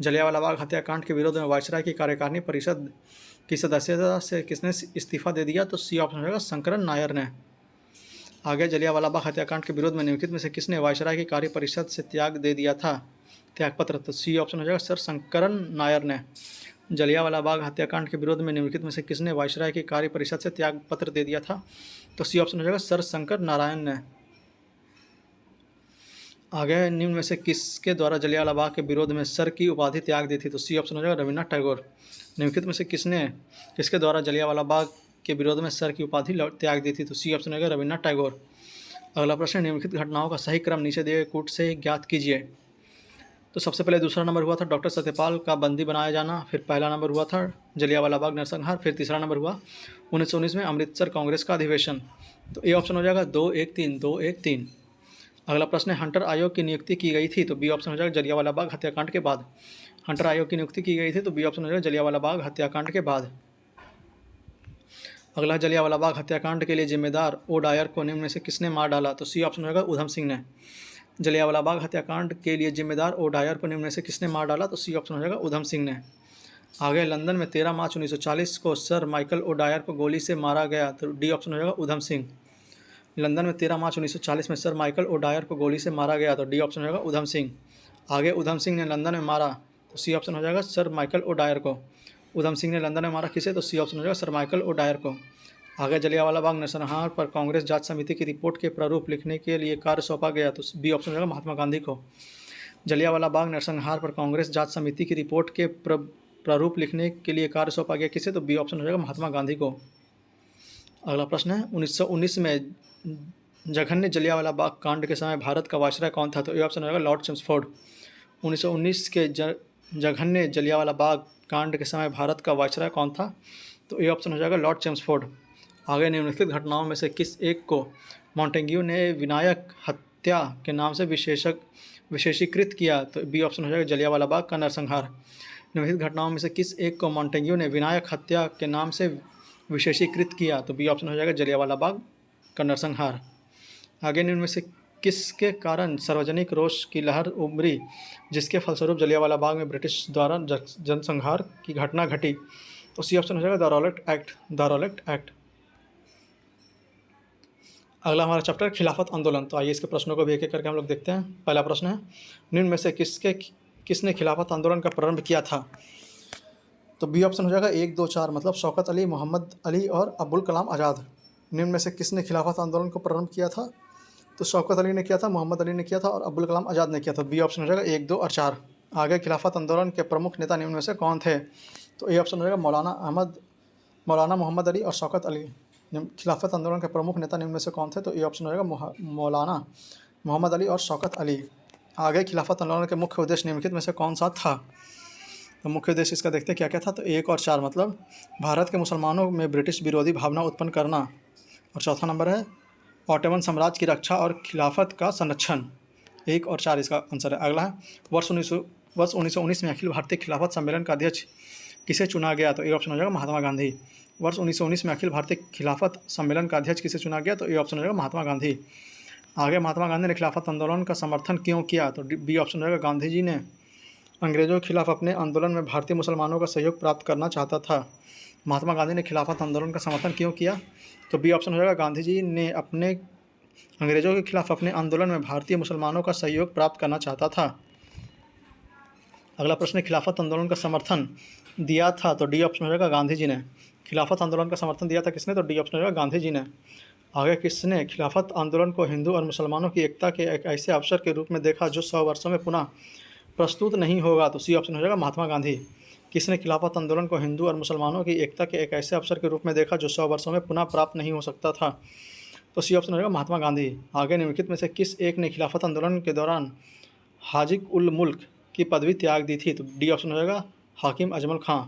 जलियांवाला बाग हत्याकांड के विरोध में वायसराय की कार्यकारिणी परिषद की सदस्यता से किसने इस्तीफा दे दिया? तो सी ऑप्शन हो जाएगा शंकरन नायर ने। आगे जलियांवाला बाग हत्याकांड के विरोध में निम्नलिखित में से किसने वायसराय की कार्य परिषद से त्याग दे दिया था, त्यागपत्र? तो सी ऑप्शन हो जाएगा सर शंकरन नायर ने। जलियांवाला बाग हत्याकांड के विरोध में निम्नलिखित में से किसने वायसराय की कार्य परिषद से त्यागपत्र दे दिया था? तो सी ऑप्शन हो जाएगा सर शंकर नारायण ने। आगे निम्न में से किसके द्वारा जलियांवाला बाग के विरोध में सर की उपाधि त्याग दी थी? तो सी ऑप्शन हो जाएगा रविन्द्रनाथ टैगोर। निम्नलिखित में से किसके द्वारा जलियांवाला बाग के विरोध में सर की उपाधि त्याग दी थी? तो सी ऑप्शन होगा रविन्द्रनाथ टैगोर। अगला प्रश्न, निम्नलिखित घटनाओं का सही क्रम नीचे दिए गए कूट से ज्ञात कीजिए। तो सबसे पहले दूसरा नंबर हुआ था डॉक्टर सत्यपाल का बंदी बनाया जाना, फिर पहला नंबर हुआ था जलियांवाला बाग नरसंहार, फिर तीसरा नंबर हुआ 1919 में अमृतसर कांग्रेस का अधिवेशन। तो ए ऑप्शन हो जाएगा 2-1-3। अगला प्रश्न है, हंटर आयोग की नियुक्ति की गई थी? तो बी ऑप्शन हो जाएगा जलियांवाला बाग हत्याकांड के बाद। हंटर आयोग की नियुक्ति की गई थी तो बी ऑप्शन हो जाएगा जलियांवाला बाग हत्याकांड के बाद। अगला, जलियांवाला बाग हत्याकांड के लिए जिम्मेदार ओ डायर को निम्न में से किसने मार डाला? तो सी ऑप्शन होगा उधम सिंह ने। जलियांवाला बाग हत्याकांड के लिए जिम्मेदार ओ डायर को निम्न में से किसने मार डाला? तो सी ऑप्शन हो जाएगा उधम सिंह ने। आगे, लंदन में 13 मार्च 1940 को सर माइकल ओ डायर को गोली से मारा गया, तो डी ऑप्शन हो जाएगा उधम सिंह। लंदन में 13 मार्च 1940 में सर माइकल ओ डायर को गोली से मारा गया, तो डी ऑप्शन हो जाएगा उधम सिंह। आगे, उधम सिंह ने लंदन में मारा, तो सी ऑप्शन हो जाएगा सर माइकल ओ डायर को। उधम सिंह ने लंदन में मारा किसे? तो सी ऑप्शन हो जाएगा सर माइकल ओ डायर को। आगे जलियांवाला बाग नरसंहार पर कांग्रेस जांच समिति की रिपोर्ट के प्रारूप लिखने के लिए कार्य सौंपा गया, तो बी ऑप्शन हो जाएगा महात्मा गांधी को। जलियांवाला बाग नरसंहार पर कांग्रेस जांच समिति की रिपोर्ट के प्रारूप लिखने के लिए कार्य सौंपा गया किसे, तो बी ऑप्शन हो जाएगा महात्मा गांधी को। अगला प्रश्न है 1919 में जघन्य जलियांवाला बाग कांड के समय भारत का वायसराय कौन था, तो ए ऑप्शन हो जाएगा लॉर्ड चेम्सफोर्ड। 1919 के जघन्य जलियांवाला बाग कांड के समय भारत का वायसराय कौन था, तो ए ऑप्शन हो जाएगा लॉर्ड चेम्सफोर्ड। आगे निम्नलिखित घटनाओं में से किस एक को मॉन्टेग्यू ने विनायक हत्या के नाम से विशेषीकृत किया, तो बी ऑप्शन हो जाएगा जलियांवाला बाग का नरसंहार। निम्नलिखित घटनाओं में से किस एक को मॉन्टेग्यू ने विनायक हत्या के नाम से विशेषीकृत किया, तो बी ऑप्शन हो जाएगा जलियांवाला बाग का नरसंहार। आगे निम्न में से किसके कारण सार्वजनिक रोष की लहर उमड़ी, जिसके फलस्वरूप जलियांवाला बाग में ब्रिटिश द्वारा जनसंहार की घटना घटी, तो सी ऑप्शन हो जाएगा द रॉलेट एक्ट। अगला हमारा चैप्टर खिलाफत आंदोलन। तो आइए इसके प्रश्नों को भी एक एक करके हम लोग देखते हैं। पहला प्रश्न है निम्न में से किसने खिलाफत आंदोलन का प्रारंभ किया था, तो बी ऑप्शन हो जाएगा 1, 2, 4 मतलब शौकत अली, मोहम्मद अली और अब्दुल कलाम आज़ाद। निम्न में से किसने खिलाफत आंदोलन को प्रारंभ किया था, तो शौकत अली ने किया था, मोहम्मद अली ने किया था और अब्दुल कलाम आज़ाद ने किया था। बी ऑप्शन हो जाएगा 1, 2 और 4। आगे खिलाफत आंदोलन के प्रमुख नेता निम्न में से कौन थे, तो ए ऑप्शन हो जाएगा मौलाना मोहम्मद अली और शौकत अली। खिलाफत आंदोलन के प्रमुख नेता निम्न में से कौन थे, तो ए ऑप्शन हो जाएगा मौलाना मोहम्मद अली और शौकत अली। आगे खिलाफत आंदोलन के मुख्य उद्देश्य निम्नलिखित में से कौन सा था, तो मुख्य उद्देश्य इसका देखते हैं क्या क्या था। तो 1 और 4 मतलब भारत के मुसलमानों में ब्रिटिश विरोधी भावना उत्पन्न करना, और चौथा नंबर है ऑटोमन साम्राज्य की रक्षा और खिलाफत का संरक्षण। 1 और 4 इसका आंसर है। अगला है वर्ष 1919 में अखिल भारतीय खिलाफत सम्मेलन का अध्यक्ष किसे चुना गया, तो ए ऑप्शन हो जाएगा महात्मा गांधी। वर्ष 1919 में अखिल भारतीय खिलाफत सम्मेलन का अध्यक्ष किसे चुना गया, तो ए ऑप्शन हो जाएगा महात्मा गांधी। आगे महात्मा गांधी ने खिलाफत आंदोलन का समर्थन क्यों किया, तो बी ऑप्शन हो जाएगा गांधी जी ने अंग्रेजों के खिलाफ अपने आंदोलन में भारतीय मुसलमानों का सहयोग प्राप्त करना चाहता था। महात्मा गांधी ने खिलाफत आंदोलन का समर्थन क्यों किया, तो बी ऑप्शन हो जाएगा गांधी जी ने अपने अंग्रेजों के खिलाफ अपने आंदोलन में भारतीय मुसलमानों का सहयोग प्राप्त करना चाहता था। अगला प्रश्न, खिलाफत आंदोलन का समर्थन दिया था, तो डी ऑप्शन हो जाएगा गांधी जी ने। खिलाफत आंदोलन का समर्थन दिया था किसने, तो डी ऑप्शन हो जाएगा गांधी जी ने। आगे किसने खिलाफत आंदोलन को हिंदू और मुसलमानों की एकता के एक ऐसे अवसर के रूप में देखा जो 100 वर्षों में पुनः प्रस्तुत नहीं होगा, तो सी ऑप्शन हो जाएगा महात्मा गांधी। किसने खिलाफत आंदोलन को हिंदू और मुसलमानों की एकता के एक ऐसे अवसर के रूप में देखा जो 100 वर्षों में पुनः प्राप्त नहीं हो सकता था, तो सी ऑप्शन हो जाएगा महात्मा गांधी। आगे निम्नलिखित में से किस एक ने खिलाफत आंदोलन के दौरान हाजिक उल मुल्क की पदवी त्याग दी थी, तो डी ऑप्शन हो जाएगा हाकिम अजमल खां।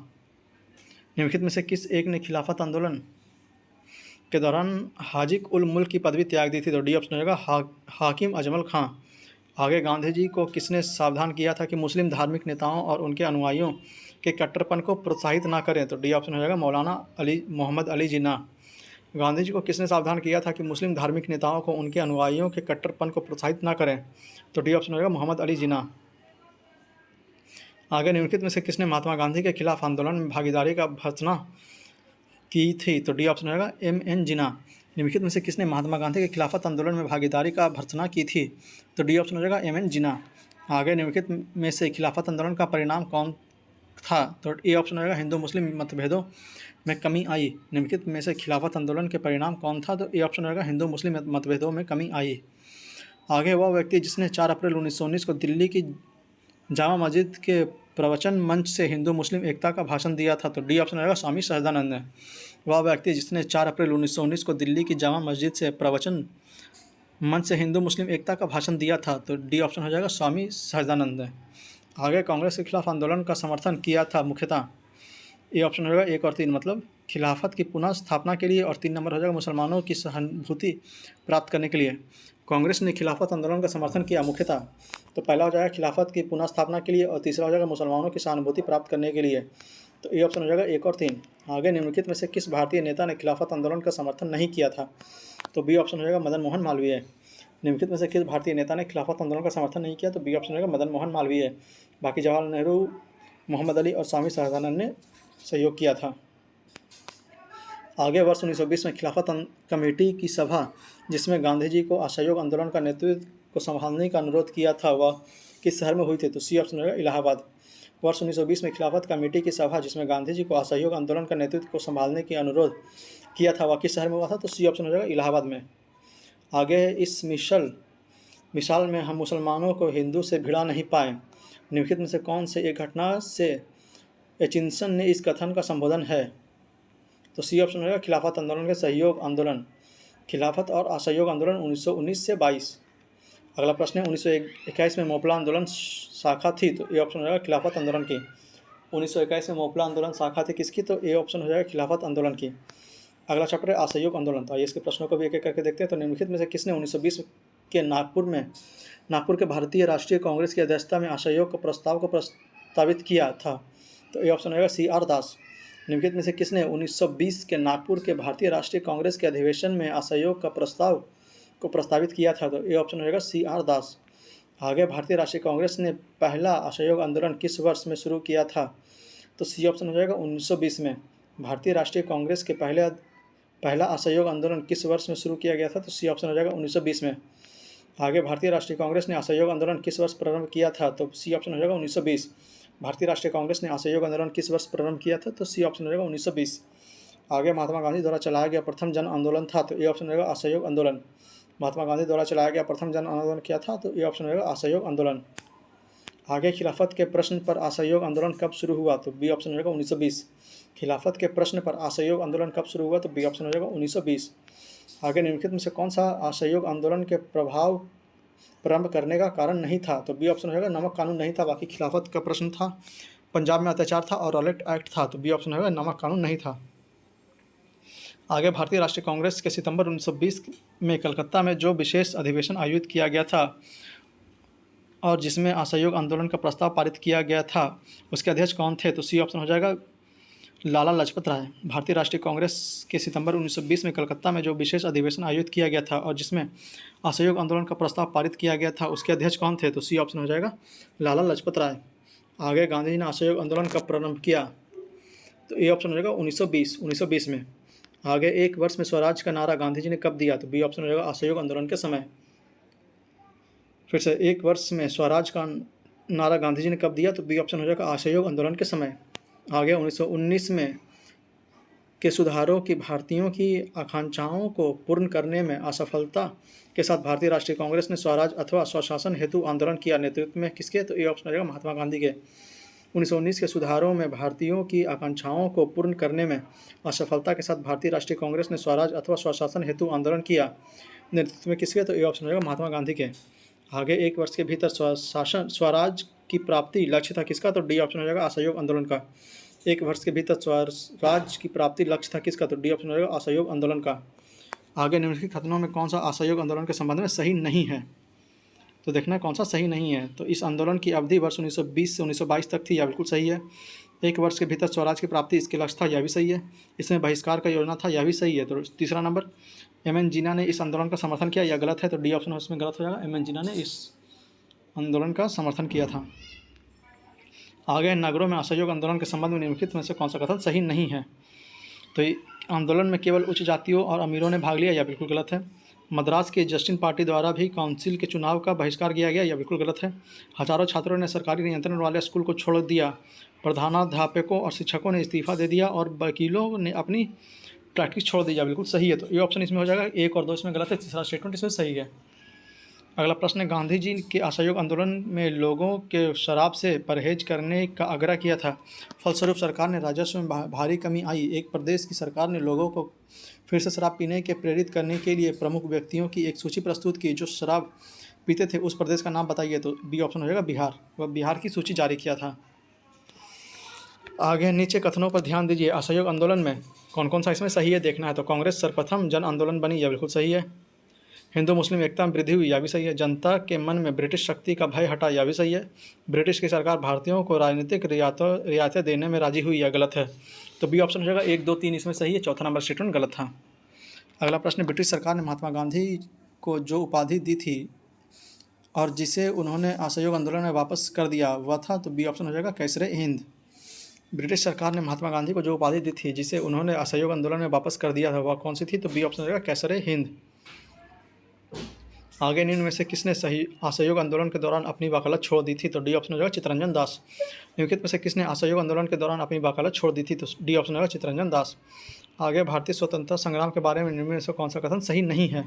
निम्नलिखित में से किस एक ने खिलाफत आंदोलन के दौरान हाजिक उल मुल्क की पदवी त्याग दी थी, तो डी ऑप्शन हो जाएगा हाकिम अजमल खां। आगे गांधी जी को किसने सावधान किया था कि मुस्लिम धार्मिक नेताओं और उनके अनुयायियों के कट्टरपन को प्रोत्साहित ना करें, तो डी ऑप्शन हो जाएगा मोहम्मद अली जिन्ना। गांधी जी को किसने सावधान किया था कि मुस्लिम धार्मिक नेताओं को उनके अनुयायियों के कट्टरपन को प्रोत्साहित ना करें, तो डी ऑप्शन हो जाएगा मोहम्मद अली जिन्ना। आगे निम्नलिखित में से किसने महात्मा गांधी के खिलाफ आंदोलन में भागीदारी का भर्त्सना की थी, तो डी ऑप्शन हो जाएगा M.N. जिन्ना। निम्नलिखित में से किसने महात्मा गांधी के खिलाफत आंदोलन में भागीदारी का भर्त्सना की थी, तो डी ऑप्शन हो जाएगा M.N. जिन्ना। आगे निम्नलिखित में से खिलाफत आंदोलन का परिणाम कौन था, तो ए ऑप्शन हो जाएगा हिंदू मुस्लिम मतभेदों में कमी आई। निम्नलिखित में से खिलाफत आंदोलन के परिणाम कौन था, तो ए ऑप्शन हो जाएगा हिंदू मुस्लिम मतभेदों में कमी आई। आगे वह व्यक्ति जिसने 4 अप्रैल 1919 को दिल्ली की जामा मस्जिद के प्रवचन मंच से हिंदू मुस्लिम एकता का भाषण दिया था, तो डी ऑप्शन रहेगा स्वामी सहजानंद ने। वह व्यक्ति जिसने 4 अप्रैल 1919 को दिल्ली की जामा मस्जिद से प्रवचन मंच से हिंदू मुस्लिम एकता का भाषण दिया था, तो डी ऑप्शन हो जाएगा स्वामी सहजानंद ने। आगे कांग्रेस के खिलाफ आंदोलन का समर्थन किया था मुख्यतः, ए ऑप्शन हो जाएगा 1 और 3 मतलब खिलाफत की पुनः स्थापना के लिए, और 3 नंबर हो जाएगा मुसलमानों की सहानुभूति प्राप्त करने के लिए। कांग्रेस ने खिलाफत आंदोलन का समर्थन किया मुख्यतः, तो पहला हो जाएगा खिलाफत की पुनः स्थापना के लिए, और तीसरा हो जाएगा मुसलमानों की सहानुभूति प्राप्त करने के लिए, तो ए ऑप्शन हो जाएगा 1 और 3। आगे निम्नलिखित में से किस भारतीय नेता ने खिलाफत आंदोलन का समर्थन नहीं किया था, तो बी ऑप्शन हो जाएगा मदन मोहन मालवीय। निम्नलिखित में से किस भारतीय नेता ने खिलाफत आंदोलन का समर्थन नहीं किया, तो बी ऑप्शन हो जाएगा मदन मोहन मालवीय। बाकी जवाहरलाल नेहरू, मोहम्मद अली और स्वामी सहजानंद ने सहयोग किया था। आगे वर्ष 1920 में खिलाफत कमेटी की सभा जिसमें गांधी जी को असहयोग आंदोलन का नेतृत्व को संभालने का अनुरोध किया था, वह किस शहर में हुई थी, तो सी ऑप्शन होगा इलाहाबाद। वर्ष 1920 में खिलाफत कमेटी की सभा जिसमें गांधी जी को असहयोग आंदोलन का नेतृत्व को संभालने की अनुरोध किया था, वह किस शहर में हुआ था? तो सी ऑप्शन हो जाएगा इलाहाबाद में। आगे, इस मिसाल में हम मुसलमानों को हिंदू से भिड़ा नहीं पाए, निम्नलिखित में से कौन से एक घटना से एचिंसन ने इस कथन का संबोधन है? तो सी ऑप्शन हो जाएगा खिलाफत आंदोलन के सहयोग आंदोलन, खिलाफत और असहयोग आंदोलन 1919 से 22। अगला प्रश्न है 1921 में मोपला आंदोलन शाखा थी, तो ए ऑप्शन हो जाएगा खिलाफत आंदोलन की। 1921 में मोपला आंदोलन शाखा थी किसकी? तो ए ऑप्शन हो जाएगा खिलाफत आंदोलन की। अगला चैप्टर है असहयोग आंदोलन। तो आइए इसके प्रश्नों को भी एक एक करके देखते हैं। तो निम्नलिखित में से किसने 1920 के नागपुर के भारतीय राष्ट्रीय कांग्रेस की अध्यक्षता में असहयोग को प्रस्तावित किया था? तो ए ऑप्शन हो जाएगा सी आर दास। निम्नलिखित में से किसने 1920 के नागपुर के भारतीय राष्ट्रीय कांग्रेस के अधिवेशन में असहयोग का प्रस्ताव को प्रस्तावित किया था? तो ए ऑप्शन हो जाएगा सी आर दास। आगे, भारतीय राष्ट्रीय कांग्रेस ने पहला असहयोग आंदोलन किस वर्ष में शुरू किया था? तो सी ऑप्शन हो जाएगा 1920 में। भारतीय राष्ट्रीय कांग्रेस के पहला असहयोग आंदोलन किस वर्ष में शुरू किया गया था? तो सी ऑप्शन हो जाएगा 1920 में। आगे, भारतीय राष्ट्रीय कांग्रेस ने असहयोग आंदोलन किस वर्ष प्रारंभ किया था? तो सी ऑप्शन हो जाएगा 1920। भारतीय राष्ट्रीय कांग्रेस ने असहयोग आंदोलन किस वर्ष प्रारंभ किया था? तो सी ऑप्शन हो जाएगा 1920। आगे, महात्मा गांधी द्वारा चलाया गया प्रथम जन आंदोलन था? तो ए ऑप्शन हो जाएगा असहयोग आंदोलन। महात्मा गांधी द्वारा चलाया गया प्रथम जन आंदोलन क्या था? तो ए ऑप्शन हो जाएगा असहयोग आंदोलन। आगे, खिलाफत के प्रश्न पर असहयोग आंदोलन कब शुरू हुआ? तो बी ऑप्शन हो जाएगा 1920। खिलाफत के प्रश्न पर असहयोग आंदोलन कब शुरू हुआ? तो बी ऑप्शन हो जाएगा 1920। आगे, निम्नलिखित में से कौन सा असहयोग आंदोलन के प्रभाव प्रारंभ करने का कारण नहीं था? तो बी ऑप्शन हो जाएगा नमक कानून नहीं था। बाकी खिलाफत का प्रश्न था, पंजाब में अत्याचार था और रॉलेट एक्ट था। तो बी ऑप्शन हो जाएगा नमक कानून नहीं था। आगे, भारतीय राष्ट्रीय कांग्रेस के सितंबर 1920 में कलकत्ता में जो विशेष अधिवेशन आयोजित किया गया था और जिसमें असहयोग आंदोलन का प्रस्ताव पारित किया गया था, उसके अध्यक्ष कौन थे? तो सी ऑप्शन हो जाएगा लाला लाजपत राय। भारतीय राष्ट्रीय कांग्रेस के सितंबर 1920 में कलकत्ता में जो विशेष अधिवेशन आयोजित किया गया था और जिसमें असहयोग आंदोलन का प्रस्ताव पारित किया गया था, उसके अध्यक्ष कौन थे? तो सी ऑप्शन हो जाएगा लाला लाजपत राय। आगे, गांधी जी ने असहयोग आंदोलन कब प्रारंभ किया? तो ए ऑप्शन हो जाएगा 1920 में। आगे, एक वर्ष में स्वराज का नारा गांधी जी ने कब दिया? तो बी ऑप्शन हो जाएगा असहयोग आंदोलन के समय। फिर से, एक वर्ष में स्वराज का नारा गांधी जी ने कब दिया? तो बी ऑप्शन हो जाएगा असहयोग आंदोलन के समय। आगे, 1919 में के सुधारों की भारतीयों की आकांक्षाओं को पूर्ण करने में असफलता के साथ भारतीय राष्ट्रीय कांग्रेस ने स्वराज अथवा स्वशासन हेतु आंदोलन किया। नेतृत्व में किसके? तो ए ऑप्शन हो जाएगा महात्मा गांधी के। 1919 के सुधारों में भारतीयों की आकांक्षाओं को पूर्ण करने में असफलता के साथ भारतीय राष्ट्रीय कांग्रेस ने स्वराज अथवा स्वशासन हेतु आंदोलन किया। नेतृत्व में किसके? तो ए ऑप्शन हो जाएगा महात्मा गांधी के। आगे, एक वर्ष के भीतर स्वराज की प्राप्ति लक्ष्य था किसका? तो डी ऑप्शन हो जाएगा असहयोग आंदोलन का। एक वर्ष के भीतर स्वराज की प्राप्ति लक्ष्य था किसका? तो डी ऑप्शन हो जाएगा असहयोग आंदोलन का। आगे, निम्नलिखित कथनों में कौन सा असहयोग आंदोलन के संबंध में सही नहीं है? तो देखना कौन सा सही नहीं है। तो इस आंदोलन की अवधि वर्ष 1920 से 1922 तक थी, यह बिल्कुल सही है। एक वर्ष के भीतर स्वराज की प्राप्ति इसके लक्ष्य था, यह भी सही है। इसमें बहिष्कार का योजना था, यह भी सही है। तो तीसरा नंबर, एम.एन. जिन्ना ने इस आंदोलन का समर्थन किया, यह गलत है। तो डी ऑप्शन इसमें गलत हो जाएगा, एम.एन. जिन्ना ने इस आंदोलन का समर्थन किया था। आगे, नगरों में असहयोग आंदोलन के संबंध में निम्नलिखित में से कौन सा कथन सही नहीं है? तो आंदोलन में केवल उच्च जातियों और अमीरों ने भाग लिया, यह बिल्कुल गलत है। मद्रास के जस्टिन पार्टी द्वारा भी काउंसिल के चुनाव का बहिष्कार किया गया, यह बिल्कुल गलत है। हजारों छात्रों ने सरकारी नियंत्रण वाले स्कूल को छोड़ दिया। प्रधानाध्यापकों और शिक्षकों ने इस्तीफा दे दिया और वकीलों ने अपनी प्रैक्टिस छोड़ दी, यह बिल्कुल सही है। तो ये ऑप्शन इसमें हो जाएगा, 1 और 2 इसमें गलत है, तीसरा स्टेटमेंट इसमें सही है। अगला प्रश्न है, गांधी जी के असहयोग आंदोलन में लोगों के शराब से परहेज करने का आग्रह किया था, फलस्वरूप सरकार ने राजस्व में भारी कमी आई। एक प्रदेश की सरकार ने लोगों को फिर से शराब पीने के प्रेरित करने के लिए प्रमुख व्यक्तियों की एक सूची प्रस्तुत की जो शराब पीते थे। उस प्रदेश का नाम बताइए। तो बी ऑप्शन हो जाएगा बिहार। वह बिहार की सूची जारी किया था। आगे नीचे कथनों पर ध्यान दीजिए। असहयोग आंदोलन में कौन कौन सा इसमें सही है देखना है। तो कांग्रेस सर्वप्रथम जन आंदोलन बनी, यह बिल्कुल सही है। हिंदू मुस्लिम एकता में वृद्धि हुई, यह भी सही है। जनता के मन में ब्रिटिश शक्ति का भय हटा, यह भी सही है। ब्रिटिश की सरकार भारतीयों को राजनीतिक रियायतें देने में राजी हुई, यह गलत है। तो बी ऑप्शन हो जाएगा 1, 2, 3 इसमें सही है, चौथा नंबर स्टेटमेंट गलत था। अगला प्रश्न, ब्रिटिश सरकार ने महात्मा गांधी को जो उपाधि दी थी और जिसे उन्होंने असहयोग आंदोलन में वापस कर दिया वह था। तो बी ऑप्शन हो जाएगा कैसरे हिंद। ब्रिटिश सरकार ने महात्मा गांधी को जो उपाधि दी थी जिसे उन्होंने असहयोग आंदोलन में वापस कर दिया था वह कौन सी थी? तो बी ऑप्शन हो जाएगा कैसरे हिंद। आगे निम्न में से किसने सही असहयोग आंदोलन के दौरान अपनी वकालत छोड़ दी थी? तो डी ऑप्शन हो जाएगा चित्तरंजन दास। निम्नलिखित में से किसने असहयोग आंदोलन के दौरान अपनी वकालत छोड़ दी थी? तो डी ऑप्शन होगा चित्तरंजन दास। आगे भारतीय स्वतंत्रता संग्राम के बारे में निम्न में से कौन सा कथन सही नहीं है?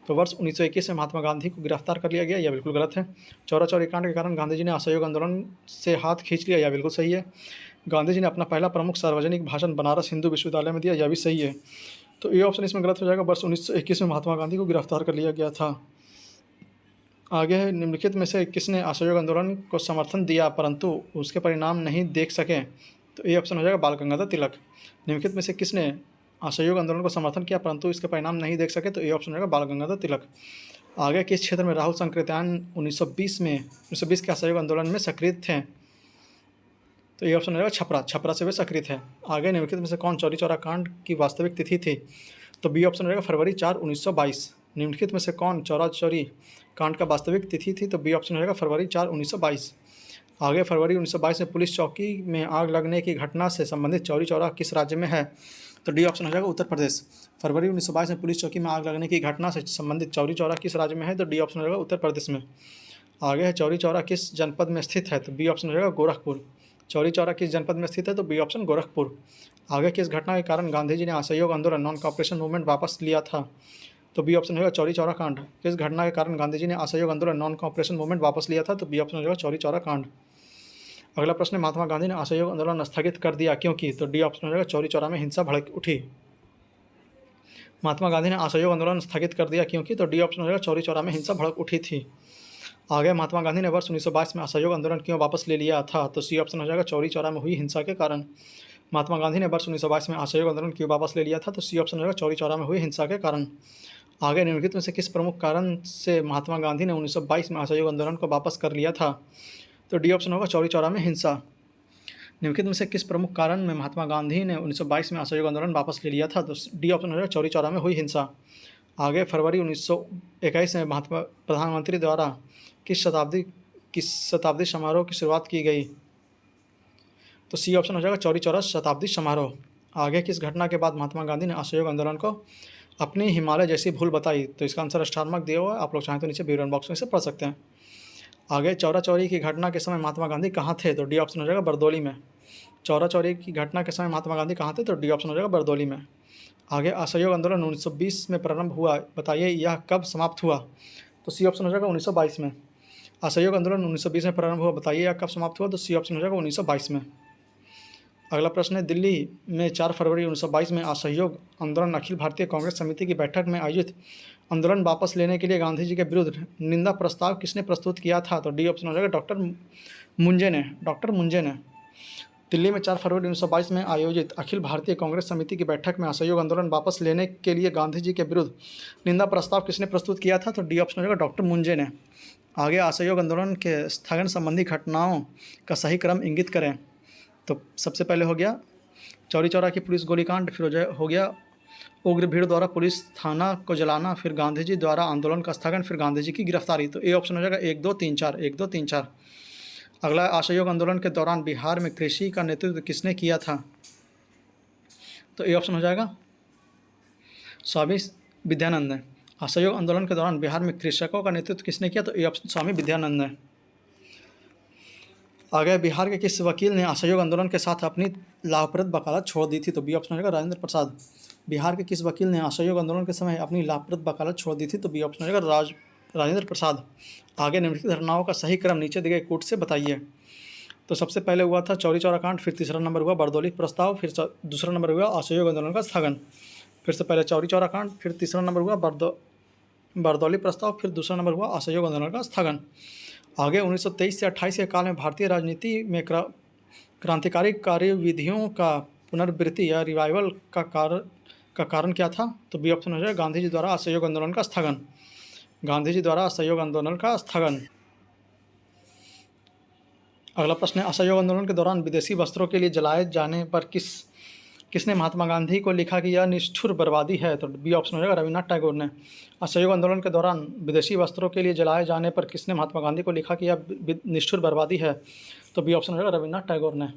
तो वर्ष 1921 में महात्मा गांधी को गिरफ्तार कर लिया गया, यह बिल्कुल गलत है। चौरा चौरी कांड के कारण गांधी जी ने असहयोग आंदोलन से हाथ खींच लिया, यह बिल्कुल सही है। गांधी जी ने अपना पहला प्रमुख सार्वजनिक भाषण बनारस हिंदू विश्वविद्यालय में दिया, यह भी सही है। तो ये ऑप्शन इसमें गलत हो जाएगा, वर्ष 1921 में महात्मा गांधी को गिरफ्तार कर लिया गया था। आगे है, निम्नलिखित में से किसने असहयोग आंदोलन को समर्थन दिया परंतु उसके परिणाम नहीं देख सके? तो ये ऑप्शन हो जाएगा बाल गंगाधर तिलक। निम्नलिखित में से किसने असहयोग आंदोलन को समर्थन किया परंतु इसके परिणाम नहीं देख सके? तो ये ऑप्शन हो जाएगा बाल गंगाधर तिलक। आगे किस क्षेत्र में राहुल संकृत्यान 1920 के असहयोग आंदोलन में सक्रिय थे? तो ये ऑप्शन हो जाएगा छपरा से वे सक्रिय थे। आगे निम्नलिखित में से कौन चौरी चौरा कांड की वास्तविक तिथि थी? तो बी ऑप्शन हो जाएगा फरवरी 4, 1922। निम्नलिखित में से कौन चौरा चौरी कांड का वास्तविक तिथि थी? तो बी ऑप्शन हो जाएगा फरवरी 4, 1922। आगे फरवरी 1922 में पुलिस चौकी में आग लगने की घटना से संबंधित चौरी चौरा किस राज्य में है? तो डी ऑप्शन हो जाएगा उत्तर प्रदेश। फरवरी 1922 में पुलिस चौकी में आग लगने की घटना से संबंधित चौरी चौरा किस राज्य में है? तो डी ऑप्शन हो जाएगा उत्तर प्रदेश में। आगे है चौरी चौरा किस जनपद में स्थित है? तो बी ऑप्शन हो जाएगा गोरखपुर। चौरी चौरा किस जनपद में स्थित है? तो बी ऑप्शन गोरखपुर। आगे किस घटना के कारण गांधी जी ने असहयोग आंदोलन नॉन कॉपरेशन मूवमेंट वापस लिया था? तो बी ऑप्शन होगा चौरी चौरा कांड। किस घटना के कारण गांधी जी ने असहयोग आंदोलन नॉन कॉपरेशन मूवमेंट वापस लिया था? तो बी ऑप्शन होगा चौरी चौरा कांड। अगला प्रश्न, महात्मा गांधी ने असहयोग आंदोलन स्थगित कर दिया क्योंकि? तो डी ऑप्शन होगा चौरी चौरा में हिंसा भड़क उठी। महात्मा गांधी ने असहयोग आंदोलन स्थगित कर दिया क्योंकि? तो डी ऑप्शन होगा चौरी चौरा में हिंसा भड़क उठी थी। आगे महात्मा गांधी ने वर्ष 1922 में असहयोग आंदोलन क्यों वापस ले लिया था? तो सी ऑप्शन हो जाएगा चौरी चौरा में हुई हिंसा के कारण। महात्मा गांधी ने वर्ष 1922 में असहयोग आंदोलन क्यों वापस ले लिया था? तो सी ऑप्शन हो जाएगा चौरी चौरा में हुई हिंसा के कारण। आगे निम्नलिखित में से किस प्रमुख कारण से महात्मा गांधी ने 1922 में असहयोग आंदोलन को वापस कर लिया था? तो डी ऑप्शन होगा चौरी चौरा में हिंसा। निम्नलिखित में से किस प्रमुख कारण में महात्मा गांधी ने 1922 में असहयोग आंदोलन वापस ले लिया था? तो डी ऑप्शन हो जाएगा चौरी चौरा में हुई हिंसा। आगे फरवरी 1921 में महात्मा प्रधानमंत्री द्वारा किस शताब्दी समारोह की शुरुआत की गई? तो सी ऑप्शन हो जाएगा चौरी चौरा शताब्दी समारोह। आगे किस घटना के बाद महात्मा गांधी ने असहयोग आंदोलन को अपनी हिमालय जैसी भूल बताई? तो इसका आंसर स्टार मार्क दिया हुआ है, आप लोग चाहें तो नीचे विवरण बॉक्स में से पढ़ सकते हैं। आगे चौरा चौरी की घटना के समय महात्मा गांधी कहाँ थे? तो डी ऑप्शन हो जाएगा बरदौली में। चौरा चौरी की घटना के समय महात्मा गांधी कहाँ थे? तो डी ऑप्शन हो जाएगा बरदौली में। आगे असहयोग आंदोलन 1920 में प्रारंभ हुआ, बताइए यह कब समाप्त हुआ? तो सी ऑप्शन हो जाएगा 1922 में। असहयोग आंदोलन 1920 में प्रारंभ हुआ, बताइए यह कब समाप्त हुआ? तो सी ऑप्शन हो जाएगा 1922 में। अगला प्रश्न है, दिल्ली में 4 फरवरी 1922 में असहयोग आंदोलन अखिल भारतीय कांग्रेस समिति की बैठक में आयोजित आंदोलन वापस लेने के लिए गांधी जी के विरुद्ध निंदा प्रस्ताव किसने प्रस्तुत किया था? तो डी ऑप्शन हो जाएगा डॉक्टर मुंजे ने। दिल्ली में 4 फरवरी 1922 में आयोजित अखिल भारतीय कांग्रेस समिति की बैठक में असहयोग आंदोलन वापस लेने के लिए गांधी जी के विरुद्ध निंदा प्रस्ताव किसने प्रस्तुत किया था? तो डी ऑप्शन हो जाएगा डॉक्टर मुंजे ने। आगे असहयोग आंदोलन के स्थगन संबंधी घटनाओं का सही क्रम इंगित करें। तो सबसे पहले हो गया चौरी चौरा की पुलिस गोलीकांड, फिर हो गया उग्र भीड़ द्वारा पुलिस थाना को जलाना, फिर गांधी जी द्वारा आंदोलन का स्थगन, फिर गांधी जी की गिरफ्तारी। तो ए ऑप्शन हो जाएगा 1, 2, 3, 4, 1, 2, 3, 4। अगला, असहयोग आंदोलन के दौरान बिहार में कृषि का नेतृत्व किसने किया था? तो ए ऑप्शन हो जाएगा स्वामी विद्यानंद ने। असहयोग आंदोलन के दौरान बिहार में कृषकों का नेतृत्व किसने किया? तो ए ऑप्शन स्वामी विद्यानंद ने। आगे, बिहार के किस वकील ने असहयोग आंदोलन के साथ अपनी लाभप्रद वकालत छोड़ दी थी? तो बी ऑप्शन हो जाएगा राजेंद्र प्रसाद। बिहार के किस वकील ने असहयोग आंदोलन के समय अपनी लाभप्रद वकालत छोड़ दी थी? तो बी ऑप्शन हो जाएगा राजेंद्र प्रसाद। आगे, निम्नलिखित घटनाओं का सही क्रम नीचे दिए गए कूट से बताइए। तो सबसे पहले हुआ था चौरी चौरा कांड, फिर तीसरा नंबर हुआ बरदौली प्रस्ताव, फिर दूसरा नंबर हुआ असहयोग आंदोलन का स्थगन। फिर से पहले चौरी चौरा कांड, फिर तीसरा नंबर हुआ बरदौली प्रस्ताव, फिर दूसरा नंबर हुआ असहयोग आंदोलन का स्थगन। आगे 1923 से 28 के काल में भारतीय राजनीति में क्रांतिकारी कार्यविधियों का पुनर्वृत्ति या रिवाइवल का कारण क्या था? तो बी ऑप्शन हो जाएगा गांधी जी द्वारा असहयोग आंदोलन का स्थगन। गांधी जी द्वारा असहयोग आंदोलन का स्थगन। अगला प्रश्न है, असहयोग आंदोलन के दौरान विदेशी वस्त्रों के लिए जलाए जाने पर किसने महात्मा गांधी को लिखा कि यह निष्ठुर बर्बादी है? तो बी ऑप्शन हो जाएगा रविन्द्रनाथ टैगोर ने। असहयोग आंदोलन के दौरान विदेशी वस्त्रों के लिए जलाए जाने पर किसने महात्मा गांधी को लिखा कि यह निष्ठुर बर्बादी है? तो बी ऑप्शन हो जाएगा रविन्द्रनाथ टैगोर ने।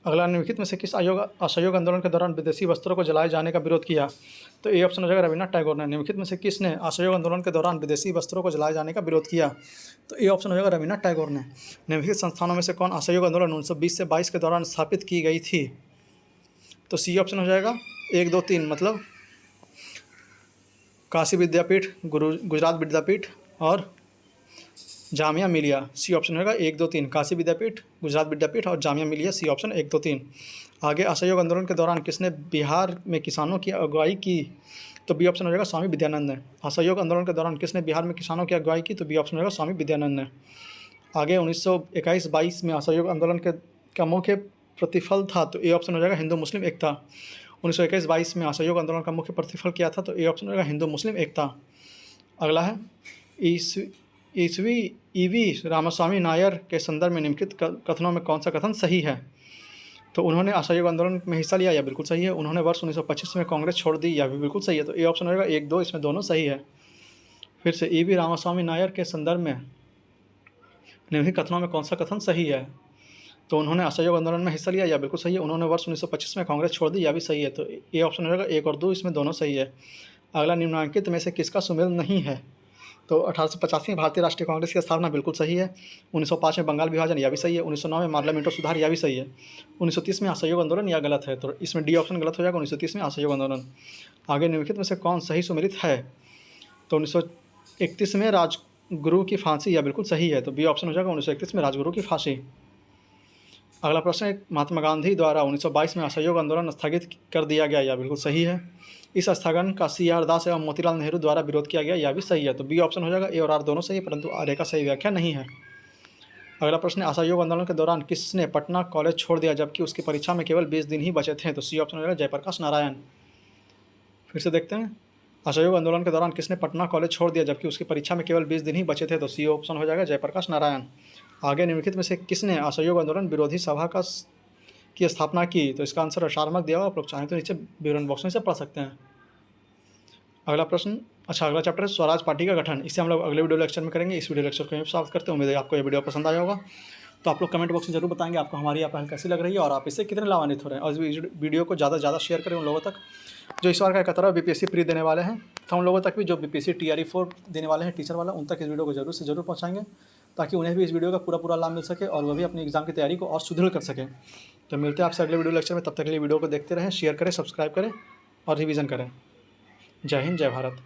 अगला, निम्नलिखित में से किस असहयोग आंदोलन के दौरान विदेशी वस्त्रों को जलाए जाने का विरोध किया? तो ए ऑप्शन हो जाएगा रविन्द्रनाथ टैगोर ने। निम्नलिखित में से किसने असहयोग आंदोलन के दौरान विदेशी वस्त्रों को जलाए जाने का विरोध किया? तो ए ऑप्शन हो जाएगा रविन्द्रनाथ टैगोर ने। निम्नलिखित संस्थानों में से कौन असहयोग आंदोलन 1920 से 22 के दौरान स्थापित की गई थी? तो सी ऑप्शन हो जाएगा 1, 2, 3, मतलब काशी विद्यापीठ, गुजरात विद्यापीठ और जामिया मिलिया। सी ऑप्शन होगा 1, 2, 3, काशी विद्यापीठ, गुजरात विद्यापीठ और जामिया मिलिया। C option 1, 2, 3। आगे, असहयोग आंदोलन के दौरान किसने बिहार में किसानों की अगुवाई की? तो बी ऑप्शन हो जाएगा स्वामी विद्यानंद ने। असहयोग आंदोलन के दौरान किसने बिहार में किसानों की अगुवाई की? तो बी ऑप्शन हो जाएगा स्वामी विद्यानंद ने। आगे, 1921-22 में असहयोग आंदोलन का मुख्य प्रतिफल था? तो ए ऑप्शन हो जाएगा हिंदू मुस्लिम एकता। 1921-22 में असहयोग आंदोलन का मुख्य प्रतिफल क्या था? तो ए ऑप्शन हो जाएगा हिंदू मुस्लिम एकता। अगला है, ईवी रामास्वामी नायर के संदर्भ में निम्नलिखित कथनों में कौन सा कथन सही है? तो उन्होंने असहयोग आंदोलन में हिस्सा लिया, यह बिल्कुल सही है। उन्होंने वर्ष 1925 में कांग्रेस छोड़ दी, यह भी बिल्कुल सही है। तो ए ऑप्शन होगा 1, 2, इसमें दोनों सही है। फिर से, ईवी रामास्वामी नायर के संदर्भ में निम्नलिखित कथनों में कौन सा कथन सही है? तो उन्होंने असहयोग आंदोलन में हिस्सा लिया, यह बिल्कुल सही है। उन्होंने वर्ष 1925 में कांग्रेस छोड़ दी, यह भी सही है। तो ए ऑप्शन होगा 1 और 2, इसमें दोनों सही है। अगला, निम्नलिखित में से किसका सुमेल नहीं है? तो 1885 में भारतीय राष्ट्रीय कांग्रेस की स्थापना, बिल्कुल सही है। 1905 में बंगाल विभाजन, यह भी सही है। 1909 में पार्लियामेंट सुधार, यह भी सही है। 1930 में असहयोग आंदोलन, यह गलत है। तो इसमें डी ऑप्शन गलत हो जाएगा, 1930 में असहयोग आंदोलन। आगे, निम्नलिखित में से कौन सही सुमेलित है? तो 1931 में राजगुरु की फांसी, यह बिल्कुल सही है। तो बी ऑप्शन हो जाएगा 1931 में राजगुरु की फांसी। अगला प्रश्न है, महात्मा गांधी द्वारा 1922 में असहयोग आंदोलन स्थगित कर दिया गया, यह बिल्कुल सही है। इस स्थगन का CR दास एवं मोतीलाल नेहरू द्वारा विरोध किया गया, यह भी सही है। तो बी ऑप्शन हो जाएगा। ए और आर दोनों सही है, परंतु आर का सही व्याख्या नहीं है। अगला प्रश्न है, असहयोग आंदोलन के दौरान किसने पटना कॉलेज छोड़ दिया जबकि उसकी परीक्षा में केवल 20 दिन ही बचे थे? तो सी ऑप्शन हो जाएगा जयप्रकाश नारायण। फिर से देखते हैं, असहयोग आंदोलन के दौरान किसने पटना कॉलेज छोड़ दिया जबकि उसकी परीक्षा में केवल 20 दिन ही बचे थे? तो सी ऑप्शन हो जाएगा जयप्रकाश नारायण। आगे, निम्नलिखित में से किसने असहयोग आंदोलन विरोधी सभा की स्थापना की? तो इसका आंसर अशारमक दिया हुआ, आप लोग चाहें तो नीचे विवरण बॉक्स में से पढ़ सकते हैं। अगला प्रश्न, अगला चैप्टर है स्वराज पार्टी का गठन। इसे हम लोग अगले वीडियो लेक्चर में करेंगे। इस वीडियो लेक्चर को यहीं समाप्त करते हैं। उम्मीद है आपको ये वीडियो पसंद आया होगा। तो आप लोग कमेंट बॉक्स में जरूर बताएंगे आपको हमारी यह पहल कैसी लग रही है और आप इससे कितने लाभान्वित हो रहे हैं। और इस वीडियो को ज़्यादा से ज़्यादा शेयर करें उन लोगों तक जो इस बार का 71वां BPSC प्री देने वाले हैं, तो उन लोगों तक भी जो BPSC TRE 4 देने वाले हैं टीचर वाला, उन तक इस वीडियो को जरूर से जरूर पहुँचाएंगे ताकि उन्हें भी इस वीडियो का पूरा लाभ मिल सके और वह भी अपनी एग्जाम की तैयारी को और सुदृढ़ कर सकें। तो मिलते हैं आपसे अगले वीडियो लेक्चर में। तब तक के लिए वीडियो को देखते रहें, शेयर करें, सब्सक्राइब करें और रिवीजन करें। जय हिंद, जय भारत।